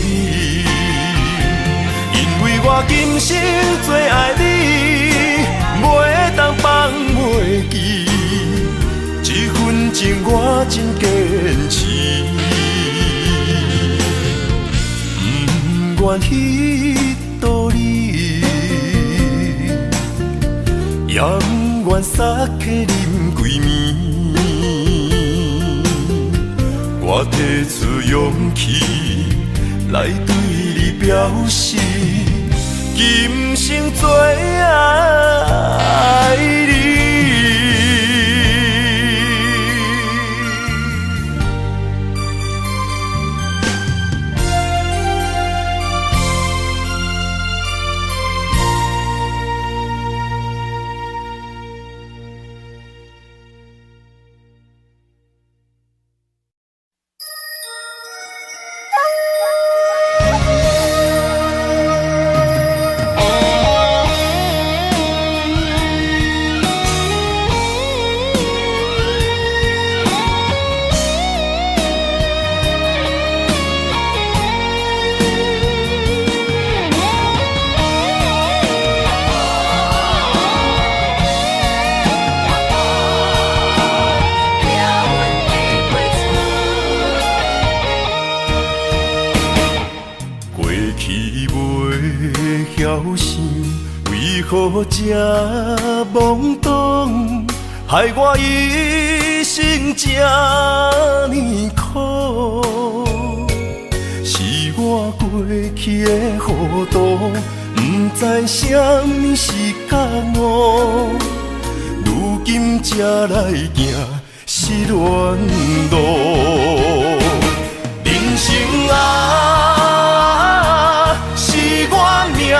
因为我今生最爱你，袂当放袂记，这份情我真坚持。不愿彼道理，也不愿撒客啉规暝。我提出勇气来对你表示，今生最爱你。何这懵懂，害我一生这呢苦？是我过去的糊涂，不知什么是觉悟，如今才来行失恋路。人生啊，是我命运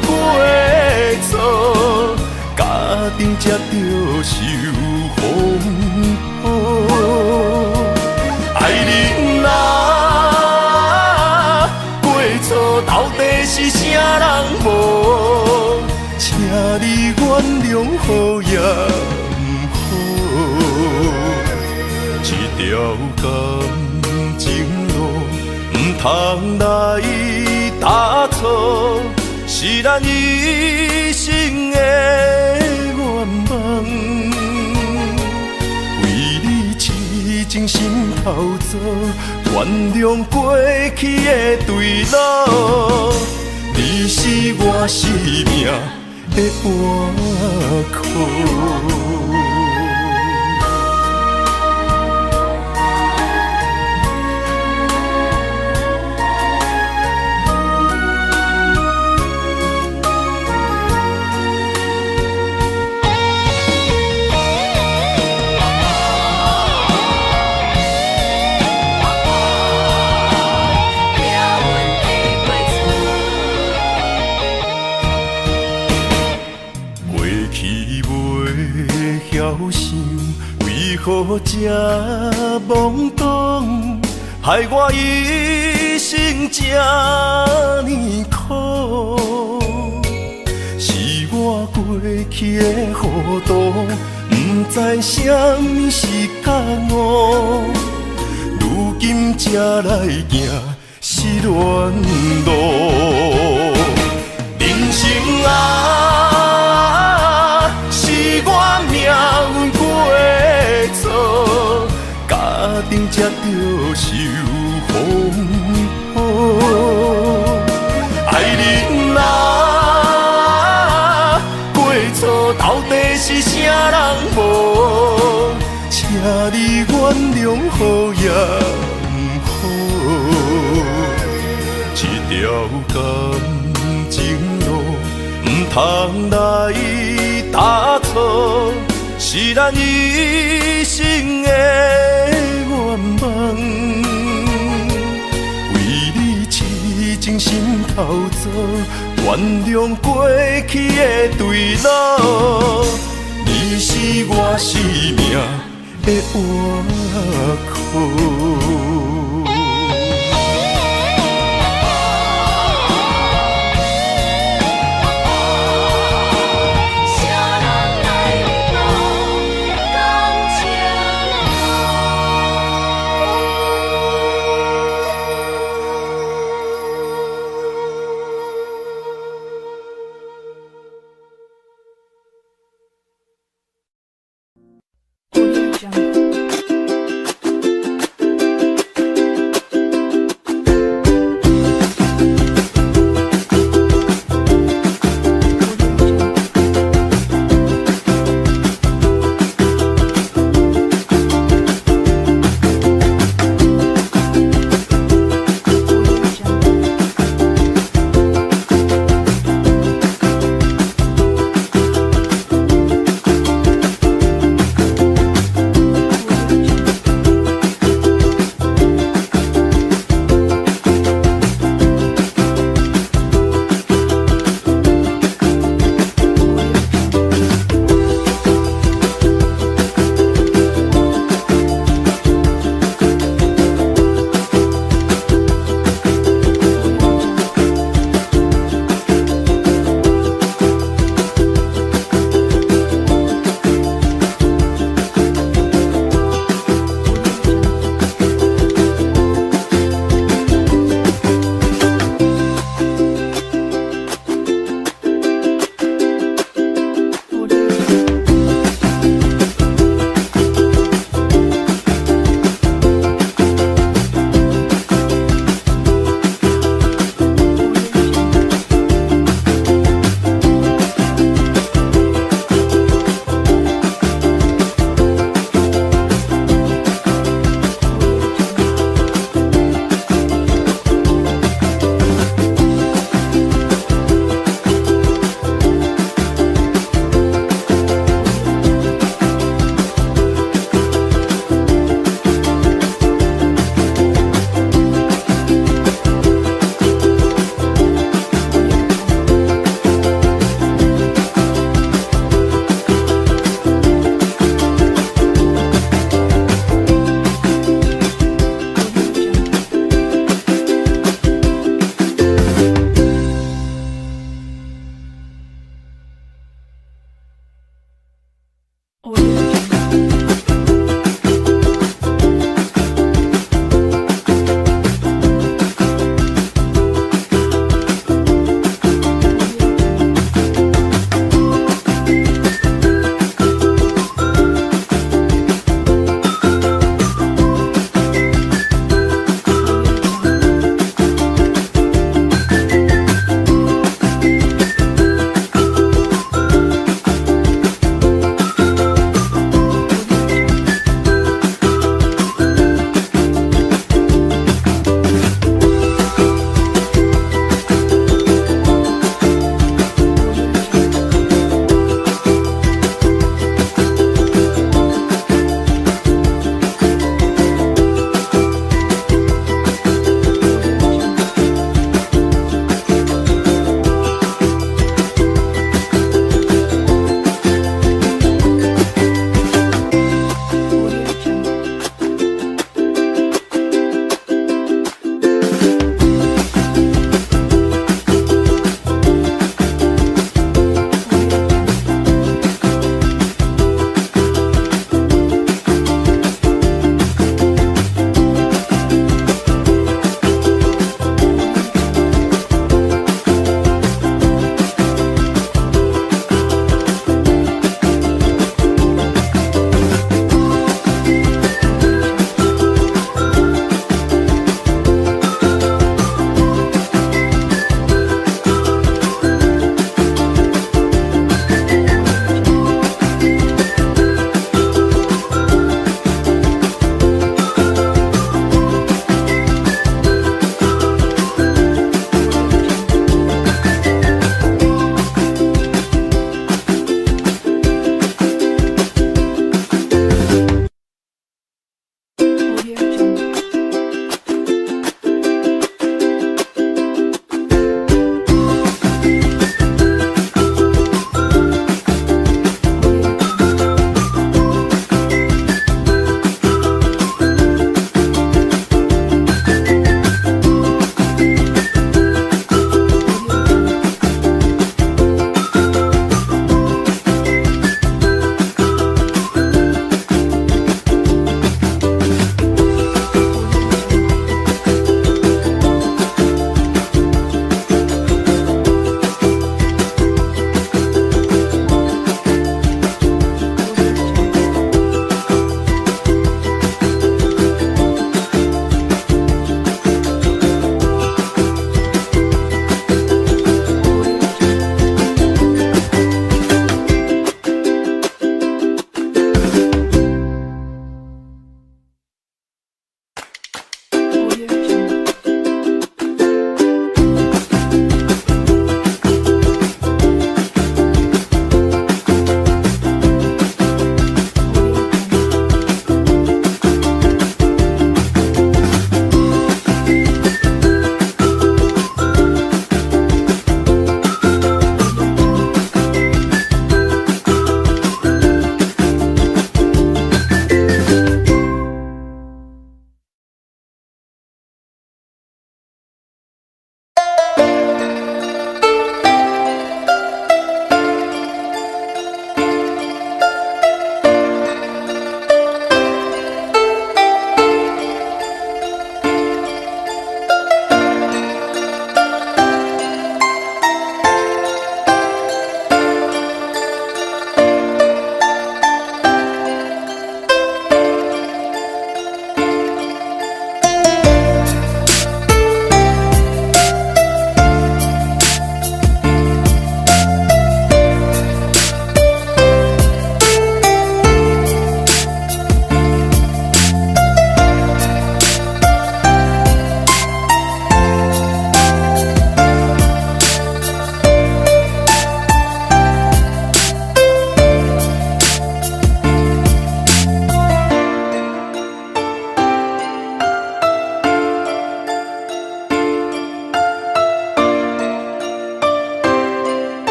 过错，家庭才着受风雨。爱人啊，过错到底是啥人无？请你原谅好也不好，这条感情路不通来打错，是咱一生的愿望。为你痴情心头做，原谅过去的对路。你是我生命的依靠。为何这懵懂，害我一生这呢苦？是我过去的糊涂，不知什么是觉悟，如今才来行失恋路。人生啊，是我命运过错，家庭才着受风雨。爱人啊，过错到底是啥人无？请你原谅好也不好，这条感情路不通来打错，是咱一生的愿望。为你痴情心头做，原谅过去的对路。你是我生命的依靠。